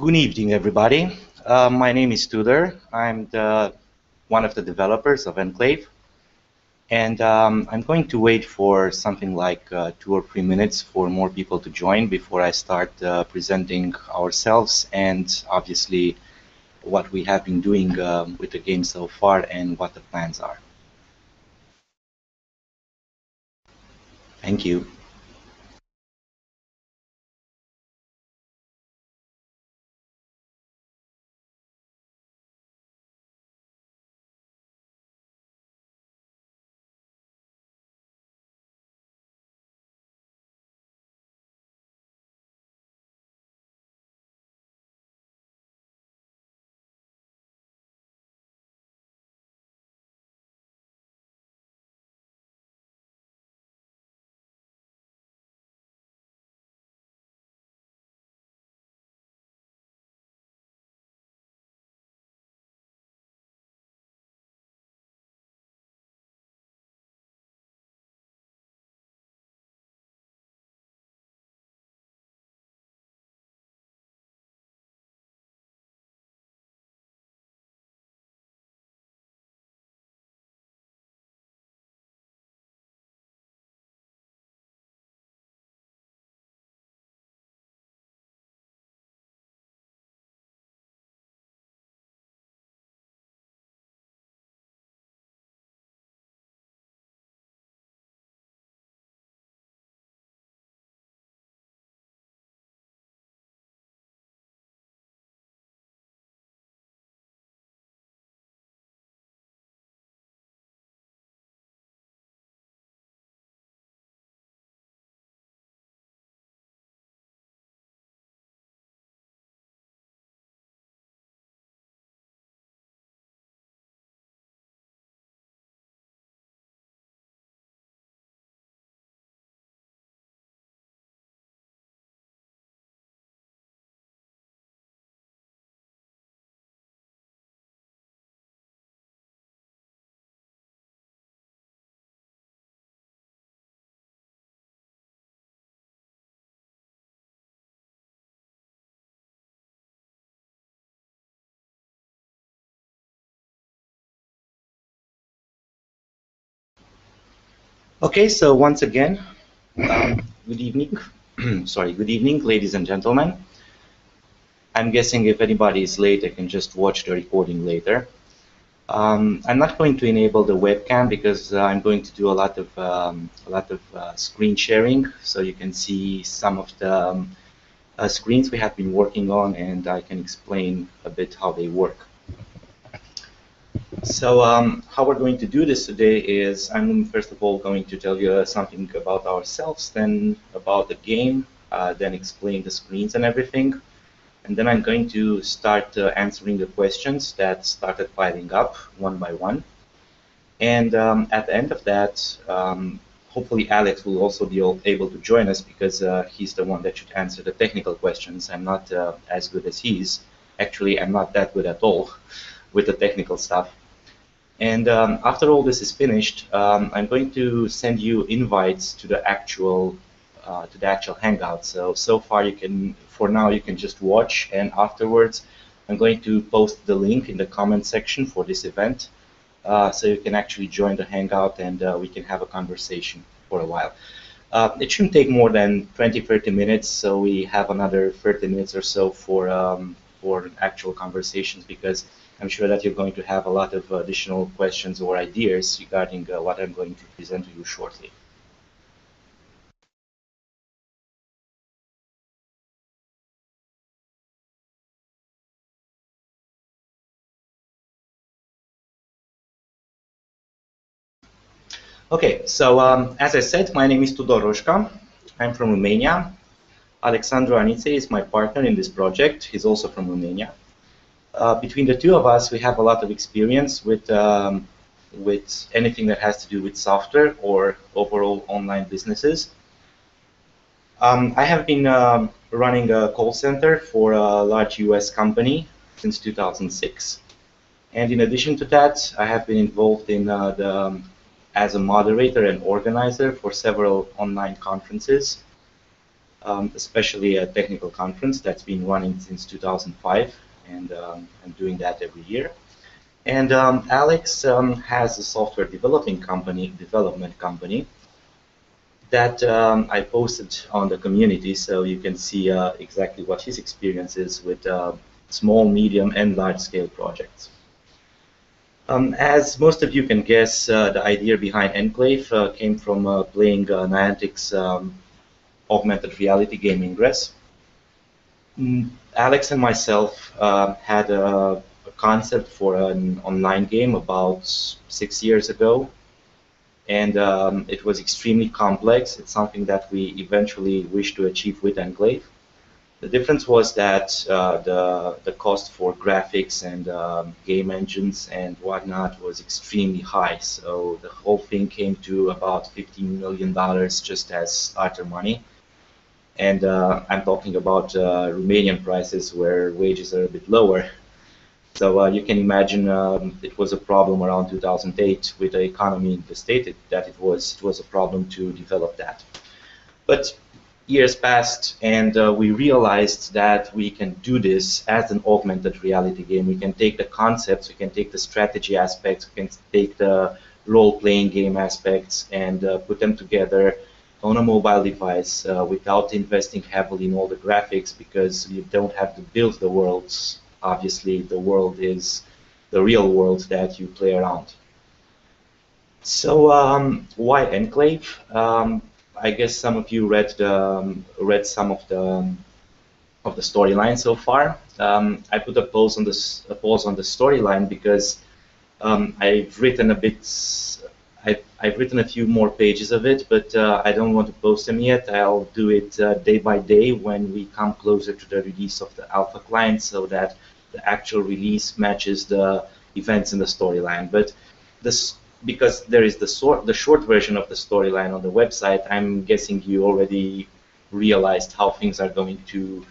Good evening, everybody. My name is Tudor. I'm one of the developers of Enclave, and I'm going to wait for something like 2 or 3 minutes for more people to join before I start presenting ourselves and obviously what we have been doing with the game so far and what the plans are. Thank you. Okay, so once again, good evening. Sorry, good evening, ladies and gentlemen. I'm guessing if anybody is late, I can just watch the recording later. I'm not going to enable the webcam because I'm going to do a lot of screen sharing, so you can see some of the screens we have been working on, and I can explain a bit how they work. So how we're going to do this today is I'm first of all going to tell you something about ourselves, then about the game, then explain the screens and everything. And then I'm going to start answering the questions that started piling up one by one. And at the end of that, hopefully Alex will also be able to join us because he's the one that should answer the technical questions. I'm not as good as he is. Actually, I'm not that good at all with the technical stuff. And after all this is finished, I'm going to send you invites to the actual Hangout. So far for now you can just watch, and afterwards I'm going to post the link in the comment section for this event, so you can actually join the Hangout and we can have a conversation for a while. It shouldn't take more than 20-30 minutes, so we have another 30 minutes or so for actual conversations, because I'm sure that you're going to have a lot of additional questions or ideas regarding what I'm going to present to you shortly. Okay, so as I said, my name is Tudor Roșca. I'm from Romania. Alexandru Anițe is my partner in this project. He's also from Romania. Between the two of us, we have a lot of experience with anything that has to do with software or overall online businesses. I have been running a call center for a large US company since 2006. And in addition to that, I have been involved in as a moderator and organizer for several online conferences. especially a technical conference that's been running since 2005, and I'm doing that every year. And Alex has a software development company that I posted on the community, so you can see exactly what his experience is with small, medium, and large-scale projects. As most of you can guess, the idea behind Enclave came from playing Niantic's augmented reality game Ingress. Alex and myself had a concept for an online game about 6 years ago, and it was extremely complex. It's something that we eventually wished to achieve with Enclave. The difference was that the cost for graphics and game engines and whatnot was extremely high. So the whole thing came to about $15 million just as starter money. And I'm talking about Romanian prices where wages are a bit lower. So you can imagine it was a problem around 2008 with the economy in the state that it was a problem to develop that. But years passed, and we realized that we can do this as an augmented reality game. We can take the concepts, we can take the strategy aspects, we can take the role-playing game aspects and put them together on a mobile device without investing heavily in all the graphics, because you don't have to build the worlds. Obviously, the world is the real world that you play around. So why Enclave? I guess some of you read some of the storyline so far. I put a pause on the storyline because I've written a bit. I've written a few more pages of it, but I don't want to post them yet. I'll do it day by day when we come closer to the release of the alpha client, so that the actual release matches the events in the storyline. But this, because there is the short version of the storyline on the website, I'm guessing you already realized how things are going to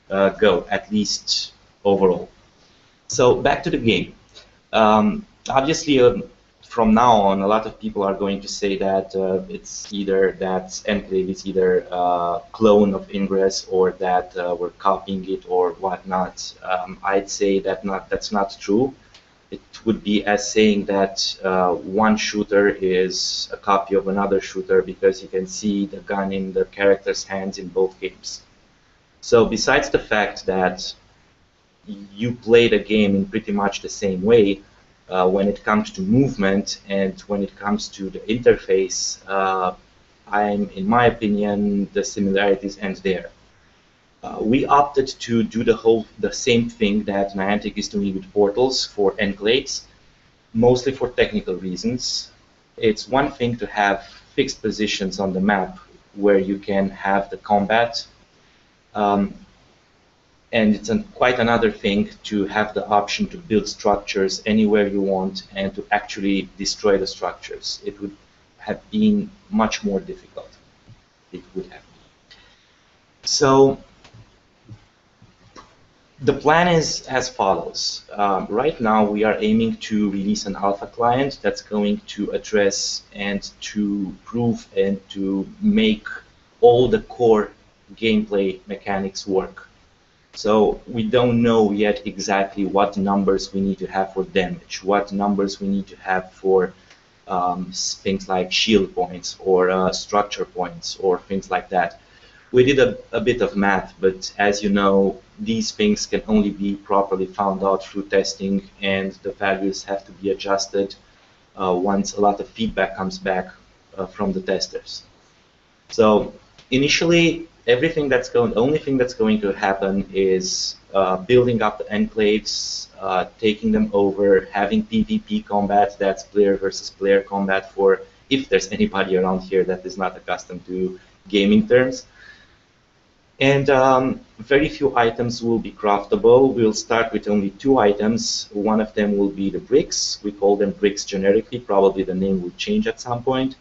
go, at least overall. So back to the game. Obviously, from now on, a lot of people are going to say that it's either that Enclave is either a clone of Ingress or that we're copying it or whatnot. I'd say that that's not true. It would be as saying that one shooter is a copy of another shooter, because you can see the gun in the character's hands in both games. So besides the fact that you play the game in pretty much the same way, when it comes to movement and when it comes to the interface, in my opinion, the similarities end there. We opted to do the same thing that Niantic is doing with portals for enclaves, mostly for technical reasons. It's one thing to have fixed positions on the map where you can have the combat, and it's quite another thing to have the option to build structures anywhere you want and to actually destroy the structures. It would have been much more difficult. It would have been. So the plan is as follows. Right now we are aiming to release an alpha client that's going to address and to prove and to make all the core gameplay mechanics work. So we don't know yet exactly what numbers we need to have for damage, what numbers we need to have for things like shield points or structure points or things like that. We did a bit of math, but as you know, these things can only be properly found out through testing, and the values have to be adjusted once a lot of feedback comes back from the testers. So initially, the only thing that's going to happen is building up the enclaves, taking them over, having PvP combat, that's player versus player combat, for if there's anybody around here that is not accustomed to gaming terms. And very few items will be craftable. We'll start with only 2 items. One of them will be the bricks. We call them bricks generically. Probably the name will change at some point.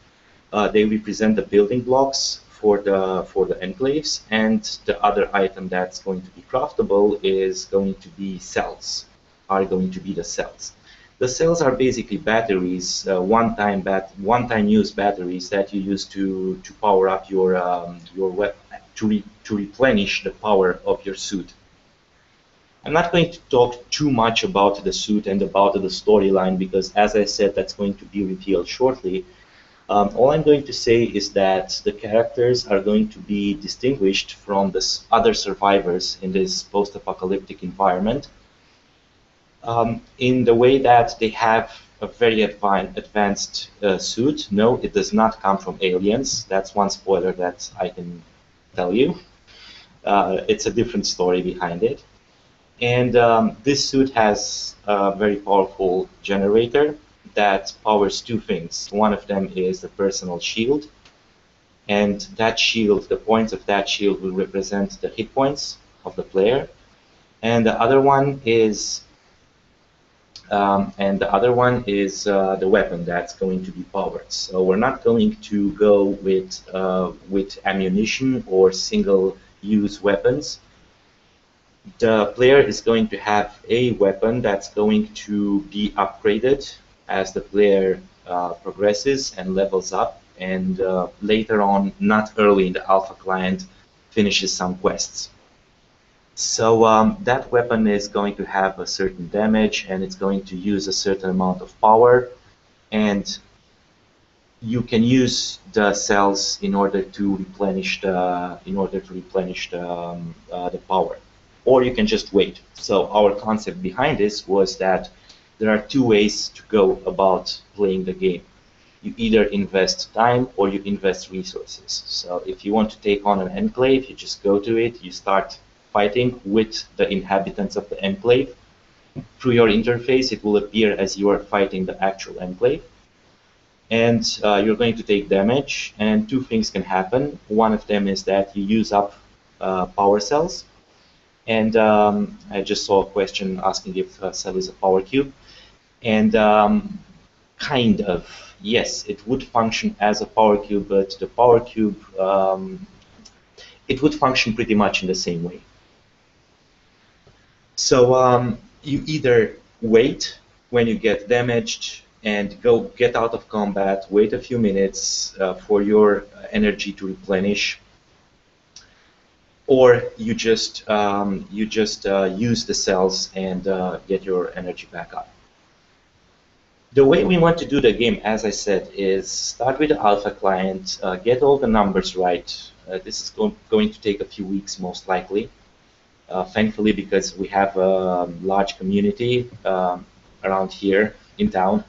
They represent the building blocks for the enclaves, and the other item that's going to be craftable is going to be cells. Are going to be the cells. The cells are basically batteries, one-time use batteries that you use to power up your to replenish the power of your suit. I'm not going to talk too much about the suit and about the storyline because, as I said, that's going to be revealed shortly. All I'm going to say is that the characters are going to be distinguished from the other survivors in this post-apocalyptic environment in the way that they have a very advanced suit. No, it does not come from aliens. That's one spoiler that I can tell you. It's a different story behind it. And this suit has a very powerful generator that powers two things. One of them is the personal shield. And that shield, the points of that shield will represent the hit points of the player. And the other one is the weapon that's going to be powered. So we're not going to go with ammunition or single-use weapons. The player is going to have a weapon that's going to be upgraded as the player progresses and levels up, and later on, not early in the alpha client, finishes some quests. So that weapon is going to have a certain damage, and it's going to use a certain amount of power, and you can use the cells in order to replenish the power, or you can just wait. So our concept behind this was that there are two ways to go about playing the game. You either invest time or you invest resources. So if you want to take on an enclave, you just go to it, you start fighting with the inhabitants of the enclave. Through your interface, it will appear as you are fighting the actual enclave. And you're going to take damage, and two things can happen. One of them is that you use up power cells. And I just saw a question asking if a cell is a power cube. And kind of, yes, it would function as a power cube, but the power cube, it would function pretty much in the same way. So you either wait when you get damaged and go get out of combat, wait a few minutes for your energy to replenish, or you just use the cells and get your energy back up. The way we want to do the game, as I said, is start with the alpha client, get all the numbers right. This is going to take a few weeks, most likely. Thankfully, because we have a large community around here in town,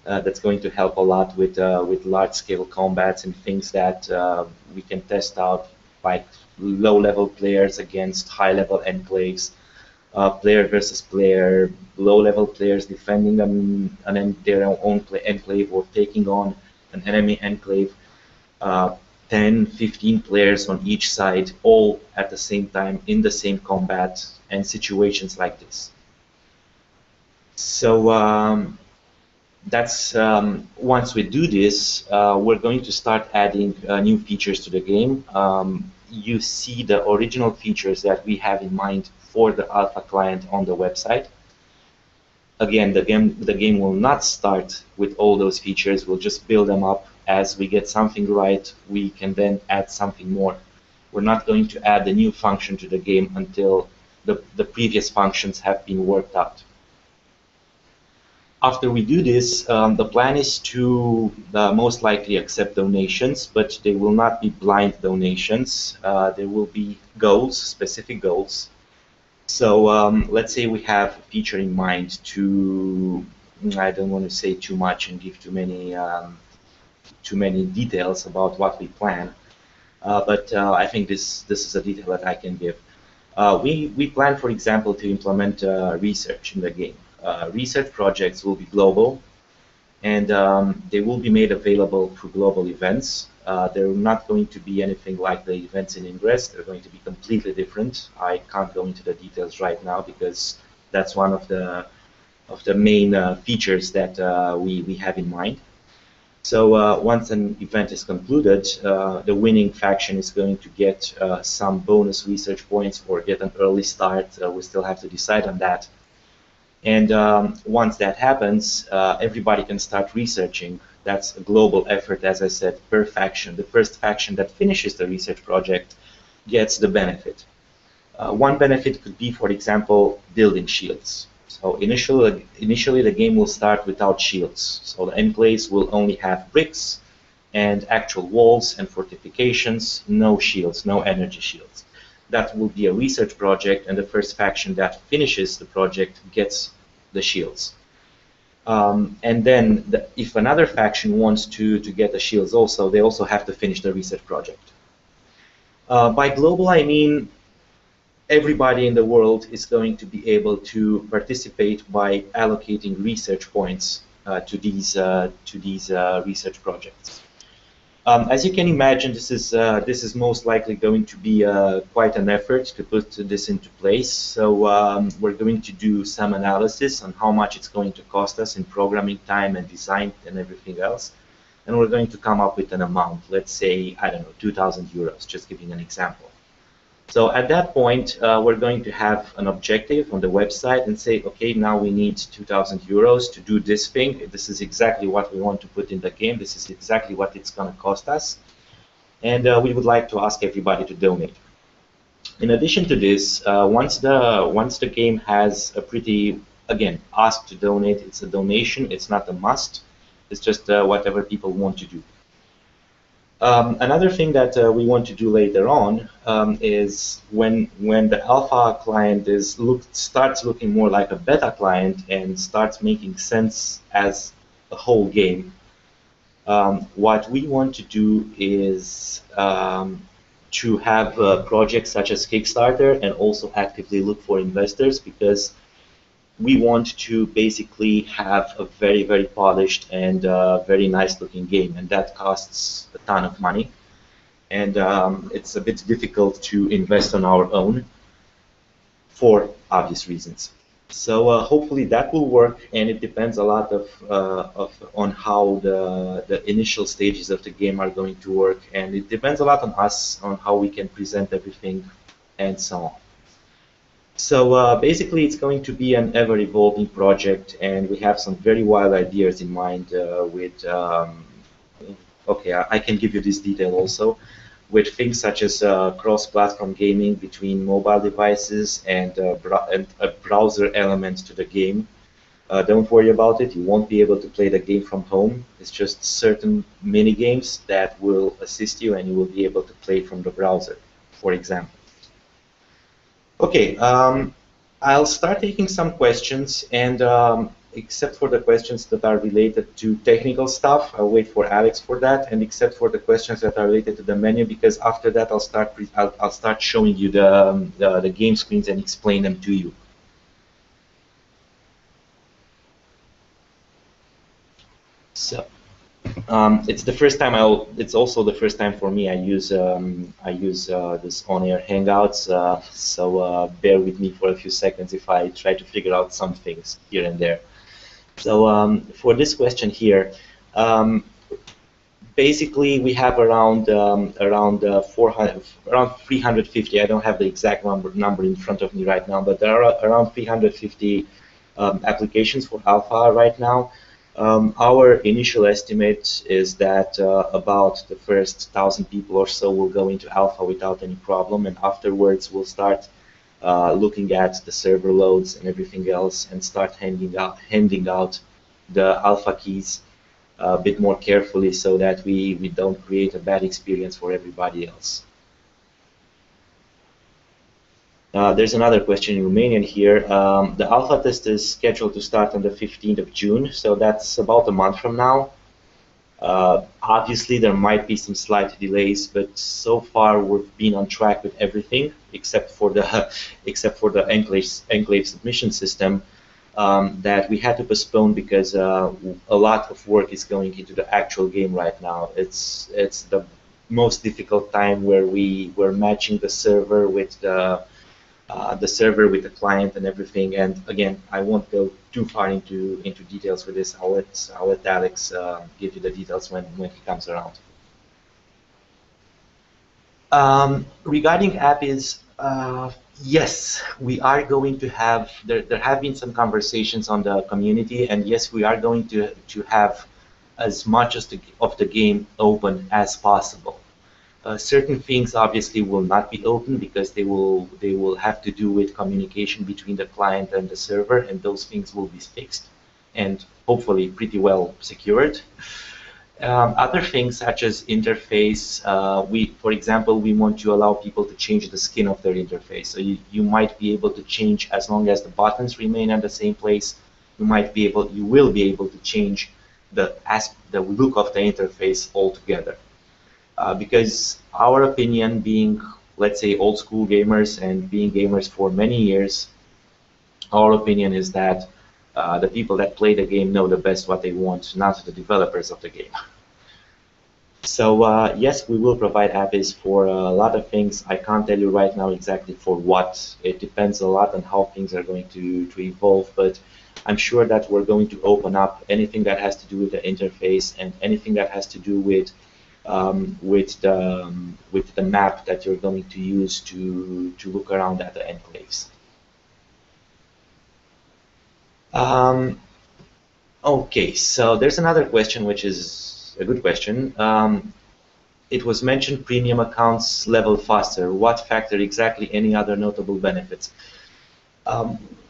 that's going to help a lot with large-scale combats and things that we can test out, like low-level players against high-level enclaves, player versus player, low-level players defending their own enclave or taking on an enemy enclave, 10, 15 players on each side, all at the same time in the same combat and situations like this. So that's once we do this, we're going to start adding new features to the game. You see the original features that we have in mind for the alpha client on the website. Again, the game will not start with all those features. We'll just build them up. As we get something right, we can then add something more. We're not going to add a new function to the game until the previous functions have been worked out. After we do this, the plan is to most likely accept donations, but they will not be blind donations. There will be goals, specific goals. So let's say we have a feature in mind to, I don't want to say too much and give too many details about what we plan, but I think this is a detail that I can give. We plan, for example, to implement research in the game. Research projects will be global, and they will be made available through global events. They're not going to be anything like the events in Ingress. They're going to be completely different. I can't go into the details right now because that's one of the main features that we have in mind. So once an event is concluded, the winning faction is going to get some bonus research points or get an early start. We still have to decide on that. And once that happens, everybody can start researching. That's a global effort, as I said, per faction. The first faction that finishes the research project gets the benefit. One benefit could be, for example, building shields. So initially the game will start without shields. So the enclaves will only have bricks and actual walls and fortifications, no shields, no energy shields. That will be a research project, and the first faction that finishes the project gets the shields. And then if another faction wants to get the shields also, they also have to finish the research project. By global, I mean everybody in the world is going to be able to participate by allocating research points to these research projects. As you can imagine, this is most likely going to be quite an effort to put this into place. So we're going to do some analysis on how much it's going to cost us in programming time and design and everything else. And we're going to come up with an amount, let's say, I don't know, 2,000 euros, just giving an example. So at that point, we're going to have an objective on the website and say, okay, now we need 2,000 euros to do this thing. This is exactly what we want to put in the game. This is exactly what it's going to cost us. And we would like to ask everybody to donate. In addition to this, once the game has a pretty, again, ask to donate, it's a donation, it's not a must. It's just whatever people want to do. Another thing that we want to do later on is when the alpha client starts looking more like a beta client and starts making sense as a whole game. What we want to do is to have projects such as Kickstarter and also actively look for investors, because we want to basically have a very, very polished and very nice looking game, and that costs a ton of money, and it's a bit difficult to invest on our own for obvious reasons. So hopefully that will work, and it depends a lot on how the initial stages of the game are going to work, and it depends a lot on us, on how we can present everything and so on. So basically, it's going to be an ever-evolving project, and we have some very wild ideas in mind okay, I can give you this detail also, with things such as cross-platform gaming between mobile devices and a browser element to the game. Don't worry about it, you won't be able to play the game from home. It's just certain mini-games that will assist you, and you will be able to play from the browser, for example. Okay, I'll start taking some questions, and except for the questions that are related to technical stuff, I'll wait for Alex for that, and except for the questions that are related to the menu, because after that I'll start showing you the game screens and explain them to you. So. It's the first time it's also the first time for me I use this on-air Hangouts, so bear with me for a few seconds if I try to figure out some things here and there. So for this question here, basically we have around 350. I don't have the exact number in front of me right now, but there are around 350 applications for alpha right now. Our initial estimate is that about the first 1,000 people or so will go into alpha without any problem, and afterwards we'll start looking at the server loads and everything else, and start handing out the alpha keys a bit more carefully, so that we don't create a bad experience for everybody else. There's another question in Romanian here. The alpha test is scheduled to start on the 15th of June, so that's about a month from now. Obviously, there might be some slight delays, but so far we've been on track with everything except for the Enclave submission system that we had to postpone because a lot of work is going into the actual game right now. It's the most difficult time where we're matching the server with the client and everything. And again, I won't go too far into details with this. I'll let Alex give you the details when he comes around. Regarding APIs, yes, we are going to have. There have been some conversations on the community, and yes, we are going to have as much of the game open as possible. Certain things obviously will not be open because they will have to do with communication between the client and the server, and those things will be fixed and hopefully pretty well secured. Other things such as interface, for example, we want to allow people to change the skin of their interface. So you might be able to change, as long as the buttons remain at the same place, you will be able to change the look of the interface altogether. Because our opinion, being, let's say, old school gamers and being gamers for many years, our opinion is that the people that play the game know the best what they want, not the developers of the game. So yes, we will provide APIs for a lot of things. I can't tell you right now exactly for what. It depends a lot on how things are going to evolve, but I'm sure that we're going to open up anything that has to do with the interface and anything that has to do with the map that you're going to use to look around at the enclaves. Okay, so there's another question, which is a good question. It was mentioned premium accounts level faster. What factor exactly? Any other notable benefits?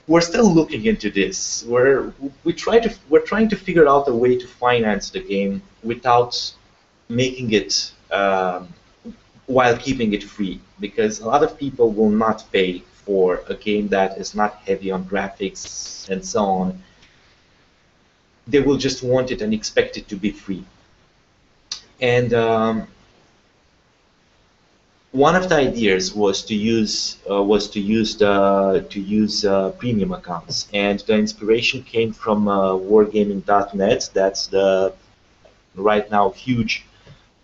We're still looking into this. We're trying to figure out a way to finance the game without making it while keeping it free, because a lot of people will not pay for a game that is not heavy on graphics and so on. They will just want it and expect it to be free. And one of the ideas was to use premium accounts, and the inspiration came from wargaming.net. That's the right now huge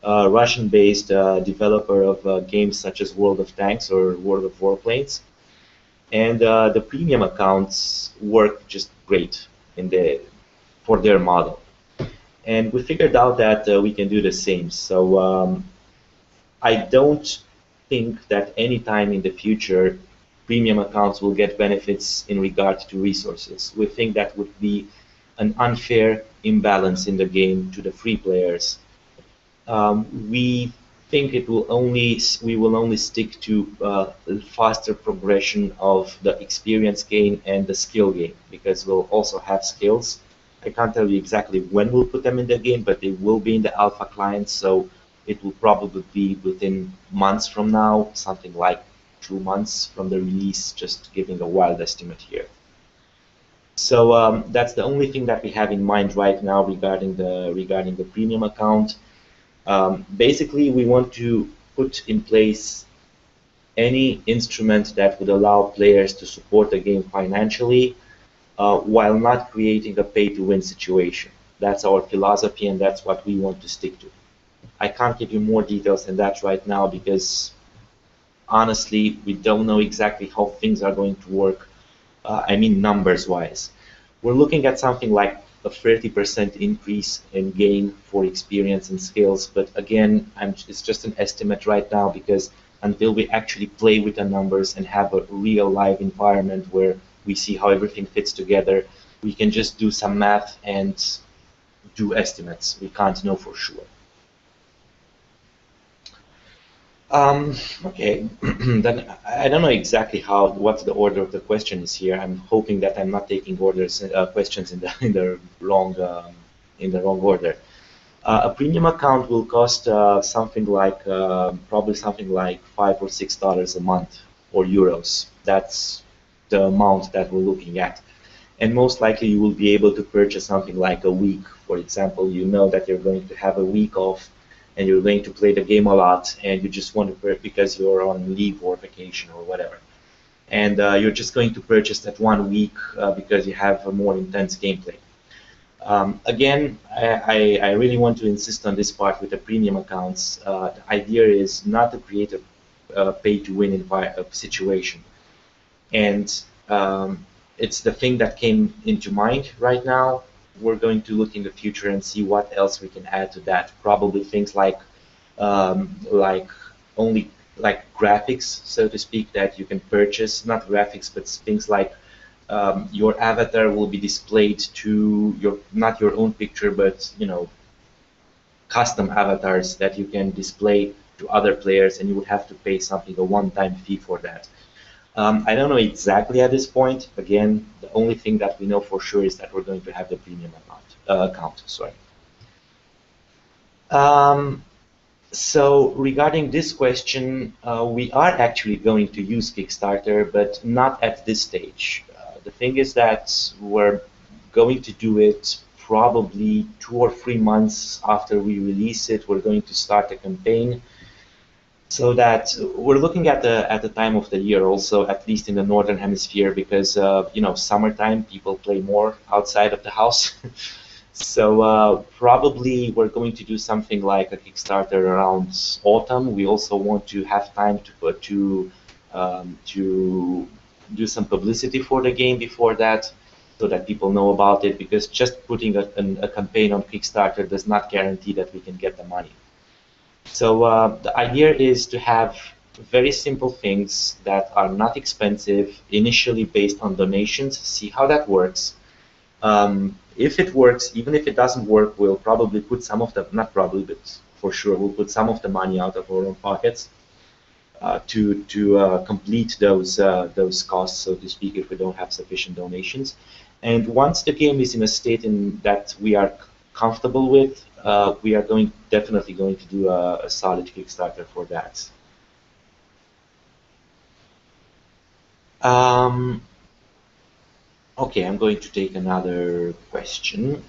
Russian-based developer of games such as World of Tanks or World of Warplanes. And the premium accounts work just great for their model. And we figured out that we can do the same. So I don't think that any time in the future premium accounts will get benefits in regard to resources. We think that would be an unfair imbalance in the game to the free players. We think we will only stick to faster progression of the experience gain and the skill gain, because we'll also have skills. I can't tell you exactly when we'll put them in the game, but they will be in the alpha client, so it will probably be within months from now, something like 2 months from the release, just giving a wild estimate here. So that's the only thing that we have in mind right now regarding the premium account. Basically, we want to put in place any instrument that would allow players to support the game financially while not creating a pay-to-win situation. That's our philosophy, and that's what we want to stick to. I can't give you more details than that right now because, honestly, we don't know exactly how things are going to work. I mean, numbers-wise. We're looking at something like a 30% increase in gain for experience and skills, but again, it's just an estimate right now because until we actually play with the numbers and have a real live environment where we see how everything fits together, we can just do some math and do estimates. We can't know for sure. Okay, then I don't know exactly what the order of the question is here. I'm hoping that I'm not taking questions in the wrong order. A premium account will cost something like probably something like $5 or $6 a month, or euros. That's the amount that we're looking at. And most likely you will be able to purchase something like a week. For example, you know that you're going to have a week off and you're going to play the game a lot, and you just want to because you're on leave or vacation or whatever. And you're just going to purchase that 1 week because you have a more intense gameplay. Again, I really want to insist on this part with the premium accounts. The idea is not to create a pay-to-win situation. And it's the thing that came into mind right now. We're going to look in the future and see what else we can add to that. Probably things like only like graphics, so to speak, that you can purchase. Not graphics, but things like your avatar will be displayed to not your own picture, but custom avatars that you can display to other players, and you would have to pay something, a one-time fee for that. I don't know exactly at this point. Again, the only thing that we know for sure is that we're going to have the premium account. Sorry. Um, so regarding this question, we are actually going to use Kickstarter, but not at this stage. The thing is that we're going to do it probably 2 or 3 months after we release it. We're going to start a campaign, so that we're looking at the time of the year also, at least in the northern hemisphere, because summertime people play more outside of the house. So probably we're going to do something like a Kickstarter around autumn. We also want to have time to do some publicity for the game before that, so that people know about it. Because just putting a campaign on Kickstarter does not guarantee that we can get the money. So the idea is to have very simple things that are not expensive, initially based on donations, see how that works. If it works, even if it doesn't work, we'll probably put some of the, not probably, but for sure, we'll put some of the money out of our own pockets to complete those costs, so to speak, if we don't have sufficient donations. And once the game is in a state that we are comfortable with, we are definitely going to do a solid Kickstarter for that. Okay, I'm going to take another question.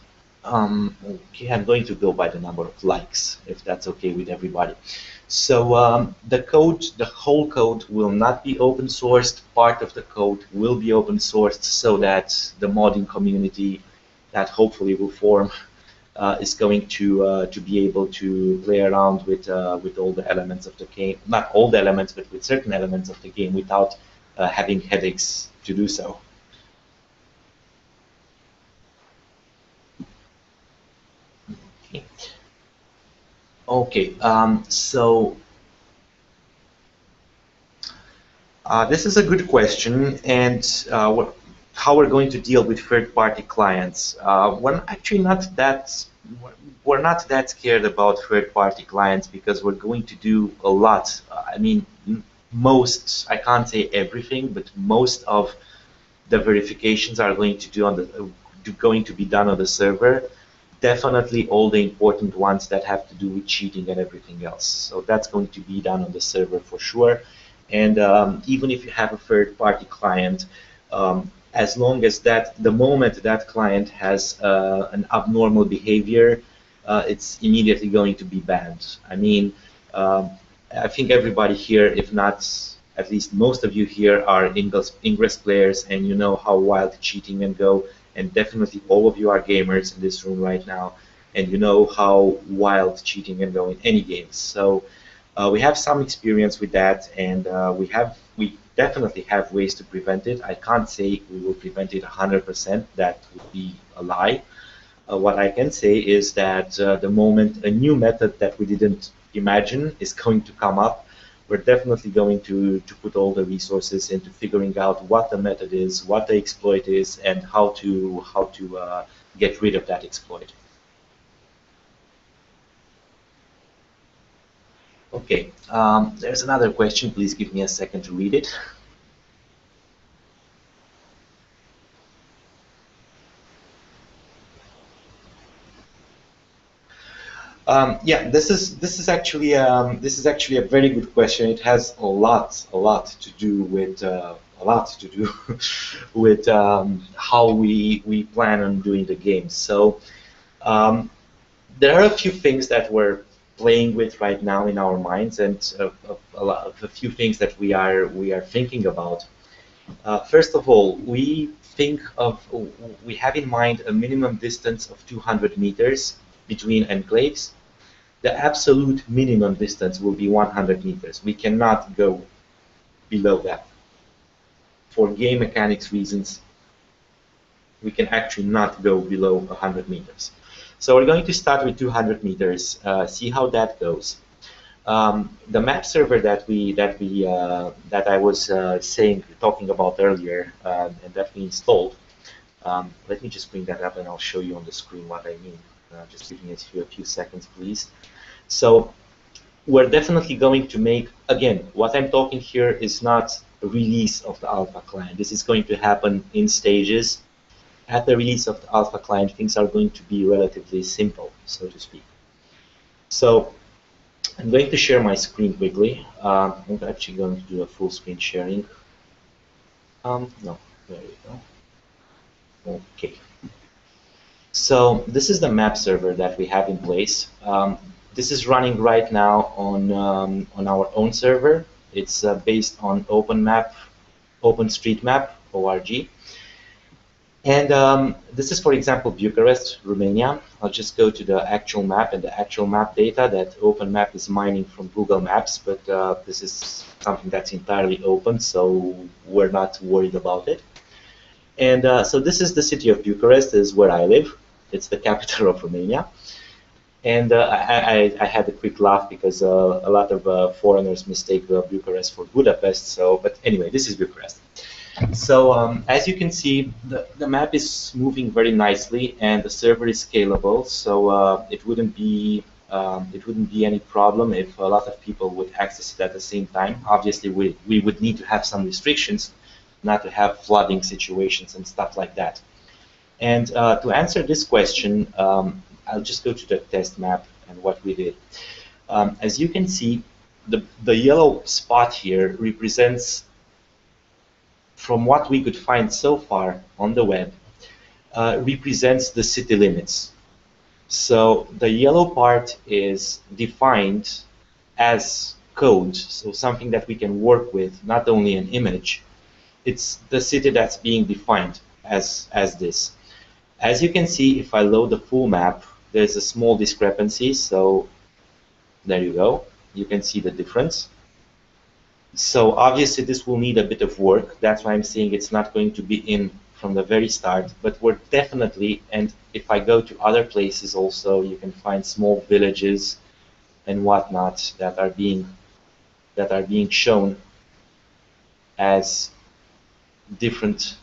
Okay, I'm going to go by the number of likes, if that's okay with everybody. So the whole code will not be open sourced. Part of the code will be open sourced, so that the modding community that hopefully will form is going to be able to play around with all the elements of the game. Not all the elements, but with certain elements of the game without having headaches to do so. Okay, so this is a good question, and how we're going to deal with third-party clients. We're not that scared about third-party clients, because we're going to do a lot. I mean, I can't say everything, but most of the verifications are going to be done on the server. Definitely all the important ones that have to do with cheating and everything else. So that's going to be done on the server for sure. And even if you have a third-party client, as long as the moment that client has an abnormal behavior, it's immediately going to be banned. I mean, I think everybody here, if not at least most of you here, are Ingress players, and you know how wild cheating can go. And definitely all of you are gamers in this room right now, and you know how wild cheating can go in any games. So we have some experience with that, and we definitely have ways to prevent it. I can't say we will prevent it 100%. That would be a lie. What I can say is that the moment a new method that we didn't imagine is going to come up, we're definitely going to put all the resources into figuring out what the method is, what the exploit is, and how to get rid of that exploit. Okay, there's another question. Please give me a second to read it. Yeah, this is actually a very good question. It has a lot to do with with how we plan on doing the game. So there are a few things that we're playing with right now in our minds, and a few things that we are thinking about. First of all, we have in mind a minimum distance of 200 meters between enclaves. The absolute minimum distance will be 100 meters. We cannot go below that. For game mechanics reasons, we can actually not go below 100 meters. So we're going to start with 200 meters, see how that goes. The map server that I was talking about earlier, and that we installed. Let me just bring that up, and I'll show you on the screen what I mean. Just give me a few seconds, please. So we're definitely going to make, again, what I'm talking here is not a release of the alpha client. This is going to happen in stages. At the release of the alpha client, things are going to be relatively simple, so to speak. So I'm going to share my screen quickly. I'm actually going to do a full screen sharing. No, there you go. Okay. So this is the map server that we have in place. This is running right now on our own server. It's based on OpenStreetMap.org. And this is, for example, Bucharest, Romania. I'll just go to the actual map and the actual map data that OpenMap is mining from Google Maps, but this is something that's entirely open, so we're not worried about it. And so this is the city of Bucharest, this is where I live. It's the capital of Romania. And I had a quick laugh because a lot of foreigners mistake Bucharest for Budapest. So, but anyway, this is Bucharest. So as you can see, the map is moving very nicely, and the server is scalable. So it wouldn't be any problem if a lot of people would access it at the same time. Obviously, we would need to have some restrictions, not to have flooding situations and stuff like that. And to answer this question, I'll just go to the test map and what we did. As you can see, the yellow spot here represents, from what we could find so far on the web, represents the city limits. So the yellow part is defined as code, so something that we can work with, not only an image. It's the city that's being defined as this. As you can see, if I load the full map, there's a small discrepancy, so there you go. You can see the difference. So obviously this will need a bit of work. That's why I'm saying it's not going to be in from the very start, but we're definitely, and if I go to other places also, you can find small villages and whatnot that are being shown as different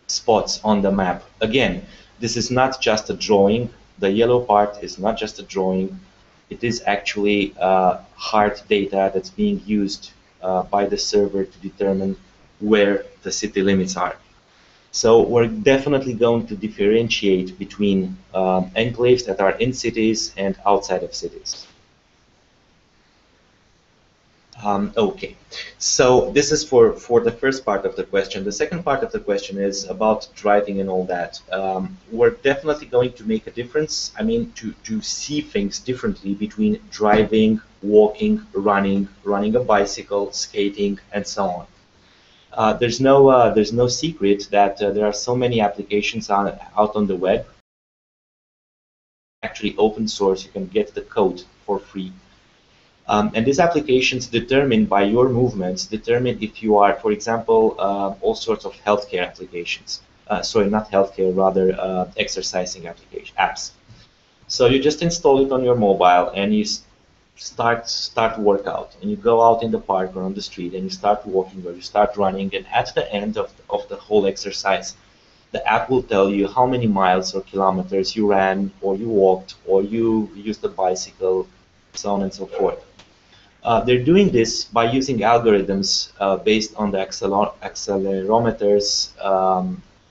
spots on the map. Again, this is not just a drawing. The yellow part is not just a drawing. It is actually hard data that's being used by the server to determine where the city limits are. So we're definitely going to differentiate between enclaves that are in cities and outside of cities. Okay, so this is for the first part of the question. The second part of the question is about driving and all that. We're definitely going to make a difference. I mean, to see things differently between driving, walking, running a bicycle, skating, and so on. There's no secret that there are so many applications out on the web. Actually, open source. You can get the code for free. And these applications determine by your movements, determine if you are, for example, all sorts of healthcare applications. Sorry, not healthcare, rather exercising apps. So you just install it on your mobile and you start workout. And you go out in the park or on the street and you start walking or you start running. And at the end of the whole exercise, the app will tell you how many miles or kilometers you ran or you walked or you used the bicycle, so on and so forth. They're doing this by using algorithms based on the accelerometers,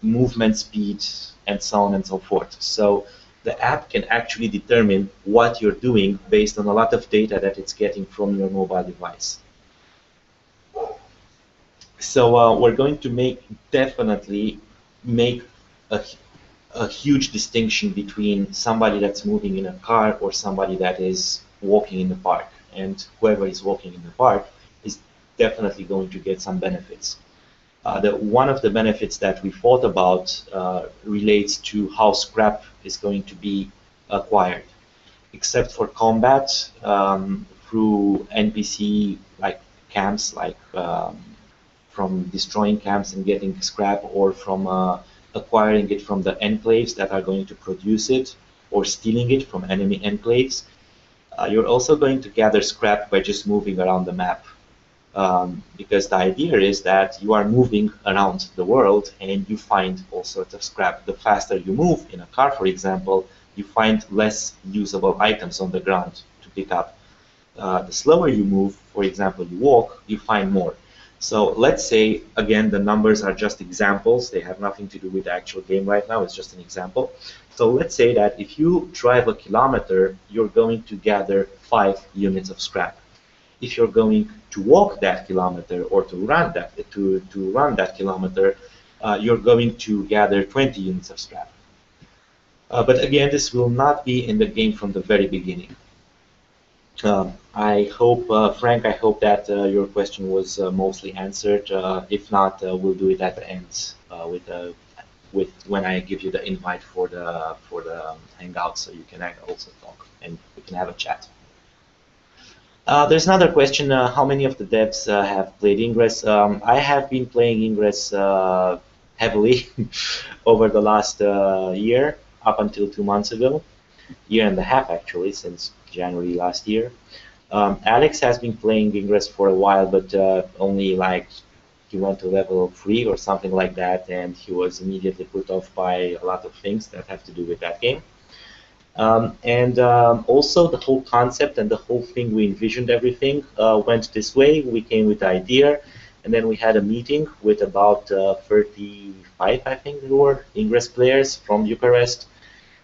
movement speed, and so on and so forth. So the app can actually determine what you're doing based on a lot of data that it's getting from your mobile device. So we're going to definitely make a huge distinction between somebody that's moving in a car or somebody that is walking in the park. And whoever is walking in the park is definitely going to get some benefits. One of the benefits that we thought about relates to how scrap is going to be acquired. Except for combat, through NPC like camps, like from destroying camps and getting scrap, or from acquiring it from the enclaves that are going to produce it, or stealing it from enemy enclaves. You're also going to gather scrap by just moving around the map, because the idea is that you are moving around the world and you find all sorts of scrap. The faster you move in a car, for example, you find less usable items on the ground to pick up. the slower you move, for example, you walk, you find more. So let's say, again, the numbers are just examples. They have nothing to do with the actual game right now. It's just an example. So let's say that if you drive a kilometer, you're going to gather 5 units of scrap. If you're going to walk that kilometer or to run that kilometer, you're going to gather 20 units of scrap. But again, this will not be in the game from the very beginning. I hope, Frank, I hope that your question was mostly answered. If not, we'll do it at the end with when I give you the invite for the Hangout, so you can also talk and we can have a chat. There's another question. How many of the devs have played Ingress? I have been playing Ingress heavily over the last year, up until 2 months ago, year and a half actually, since January last year. Alex has been playing Ingress for a while, but only like he went to level 3 or something like that, and he was immediately put off by a lot of things that have to do with that game. Also the whole concept and the whole thing, we envisioned everything went this way. We came with the idea, and then we had a meeting with about 35, I think there were, Ingress players from Bucharest,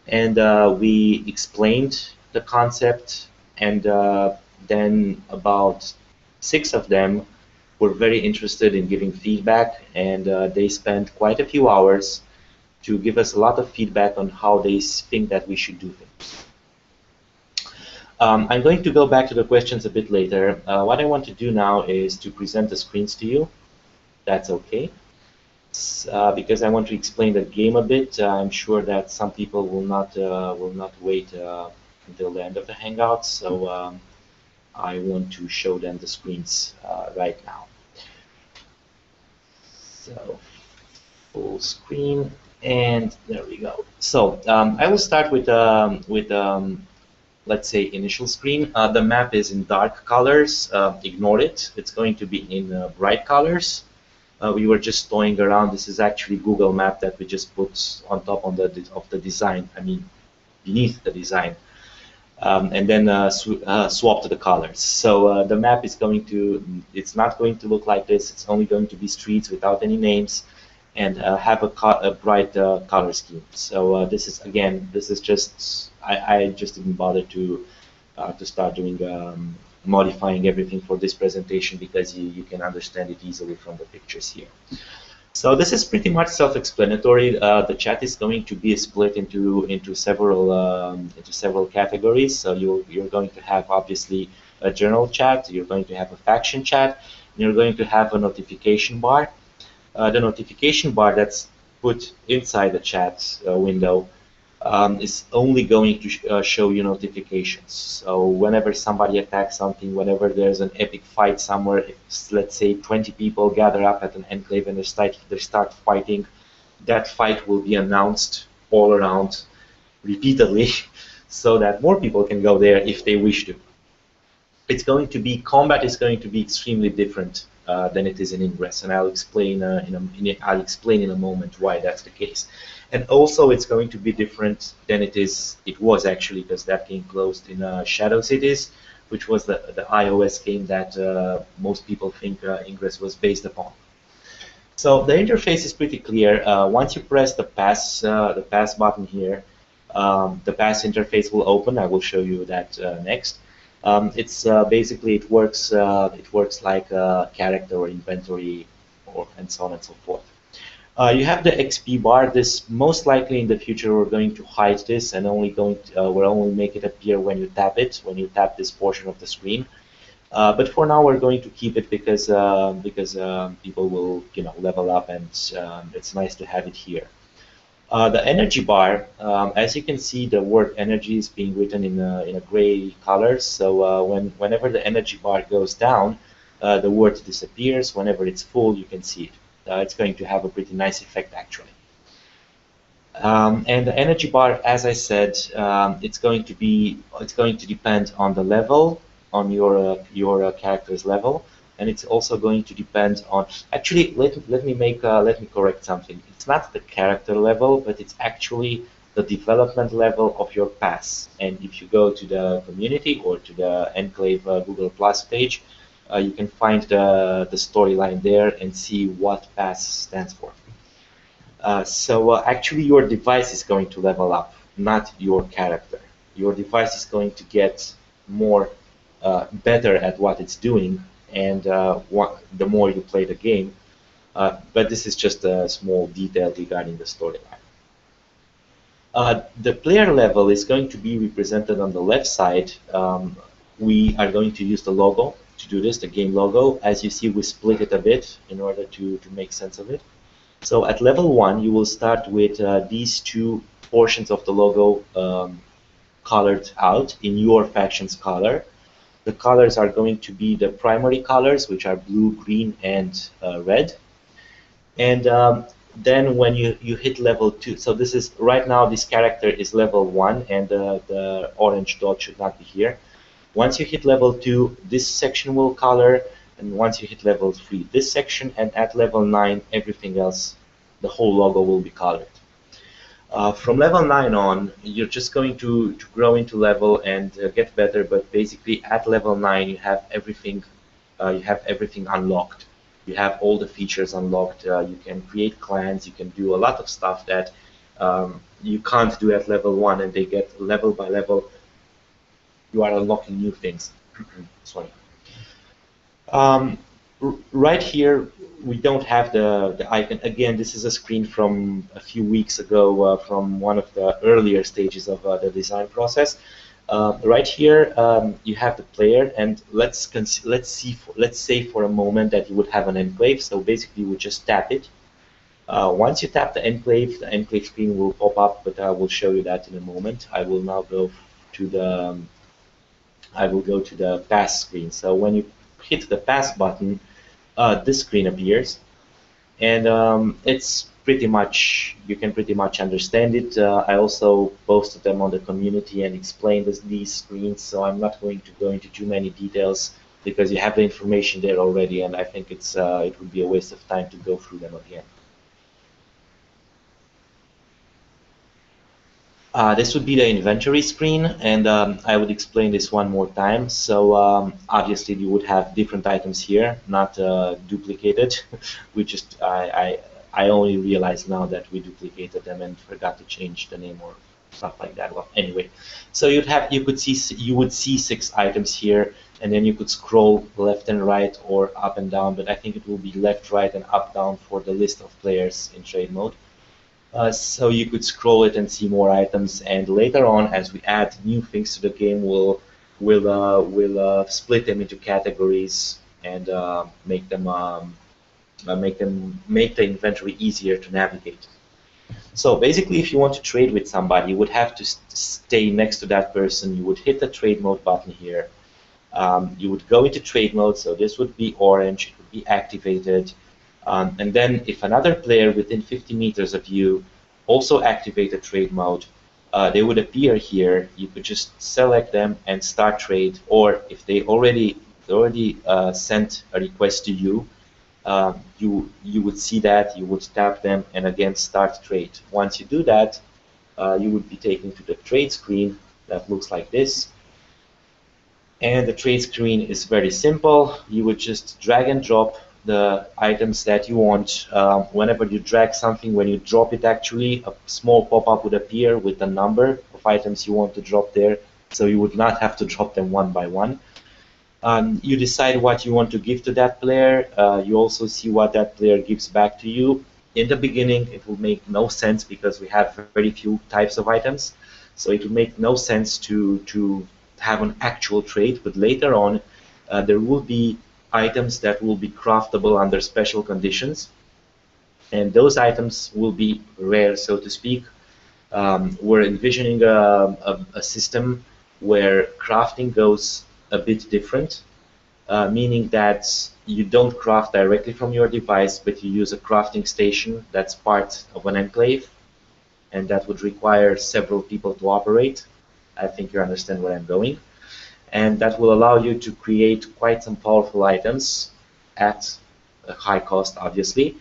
and we explained the concept, and then about 6 of them were very interested in giving feedback, and they spent quite a few hours to give us a lot of feedback on how they think that we should do things. I'm going to go back to the questions a bit later. What I want to do now is to present the screens to you. That's okay. Because I want to explain the game a bit. I'm sure that some people will not wait until the end of the Hangout, so I want to show them the screens right now. So full screen. And there we go. So I will start with let's say initial screen. The map is in dark colors. Ignore it. It's going to be in bright colors. We were just toying around. This is actually Google Map that we just put on top of the design. I mean, beneath the design, and then swapped the colors. So the map is going to. It's not going to look like this. It's only going to be streets without any names, and have a bright color scheme. So this is, again, this is just, I just didn't bother to start doing modifying everything for this presentation, because you can understand it easily from the pictures here. So this is pretty much self-explanatory. The chat is going to be split into several categories. So you're going to have obviously a general chat. You're going to have a faction chat. And you're going to have a notification bar. The notification bar that's put inside the chat window is only going to show you notifications. So whenever somebody attacks something, whenever there's an epic fight somewhere, if, let's say 20 people gather up at an enclave and they start fighting, that fight will be announced all around repeatedly so that more people can go there if they wish to. It's going to be, combat is going to be extremely different than it is in Ingress, and I'll explain in a moment why that's the case. And also, it's going to be different than it was actually, because that game closed in Shadow Cities, which was the iOS game that most people think Ingress was based upon. So the interface is pretty clear. Once you press the pass button here, the pass interface will open. I will show you that next. It's basically it works like a character or inventory, and so on and so forth. You have the XP bar. This most likely in the future we're going to hide this and we'll only make it appear when you tap it, when you tap this portion of the screen. But for now we're going to keep it because people will level up, and it's nice to have it here. The energy bar, as you can see, the word energy is being written in a gray color. So whenever the energy bar goes down, the word disappears. Whenever it's full, you can see it. It's going to have a pretty nice effect, actually. And the energy bar, as I said, it's going to depend on the level, on your character's level. And it's also going to depend on. Actually, let me correct something. It's not the character level, but it's actually the development level of your pass. And if you go to the community or to the Enclave Google Plus page, you can find the storyline there and see what pass stands for. Actually your device is going to level up, not your character. Your device is going to get more better at what it's doing, and the more you play the game. But this is just a small detail regarding the storyline. The player level is going to be represented on the left side. We are going to use the logo to do this, the game logo. As you see, we split it a bit in order to make sense of it. So at level 1, you will start with these two portions of the logo colored out in your faction's color. The colors are going to be the primary colors, which are blue, green, and red. And then when you hit level 2, so this is right now this character is level 1, and the orange dot should not be here. Once you hit level 2, this section will color, and once you hit level 3, this section, and at level 9, everything else, the whole logo will be colored. From level 9 on, you're just going to grow into level and get better, but basically at level 9 you have everything unlocked. You have all the features unlocked. You can create clans, you can do a lot of stuff that you can't do at level 1, and they get level by level. You are unlocking new things. Sorry. Right here, we don't have the icon. Again, this is a screen from a few weeks ago, from one of the earlier stages of the design process. Right here, you have the player, and let's say for a moment that you would have an enclave. So basically, you would just tap it. Once you tap the enclave screen will pop up, but I will show you that in a moment. I will now go to the pass screen. So when you hit the pass button, this screen appears, and it's pretty much, you can pretty much understand it. I also posted them on the community and explained these screens, so I'm not going to go into too many details because you have the information there already, and I think it would be a waste of time to go through them again. This would be the inventory screen, and I would explain this one more time. So obviously you would have different items here, not duplicated. I only realized now that we duplicated them and forgot to change the name or stuff like that. Well, anyway, so you would see 6 items here, and then you could scroll left and right or up and down. But I think it will be left, right, and up, down for the list of players in trade mode. So you could scroll it and see more items, and later on, as we add new things to the game, we'll split them into categories and make the inventory easier to navigate. So basically, if you want to trade with somebody, you would have to stay next to that person. You would hit the trade mode button here. You would go into trade mode, so this would be orange, it would be activated. And then if another player within 50 meters of you also activated trade mode, they would appear here. You could just select them and start trade, or if they already sent a request to you, you would see that, you would tap them and again start trade. Once you do that, you would be taken to the trade screen that looks like this. And the trade screen is very simple. You would just drag and drop the items that you want. Whenever you drag something, when you drop it, actually a small pop-up would appear with the number of items you want to drop there, so you would not have to drop them one by one. You decide what you want to give to that player. You also see what that player gives back to you. In the beginning, it will make no sense because we have very few types of items, so it will make no sense to have an actual trade, but later on there will be items that will be craftable under special conditions, and those items will be rare, so to speak. We're envisioning a system where crafting goes a bit different, meaning that you don't craft directly from your device, but you use a crafting station that's part of an enclave, and that would require several people to operate. I think you understand where I'm going. And that will allow you to create quite some powerful items at a high cost, obviously.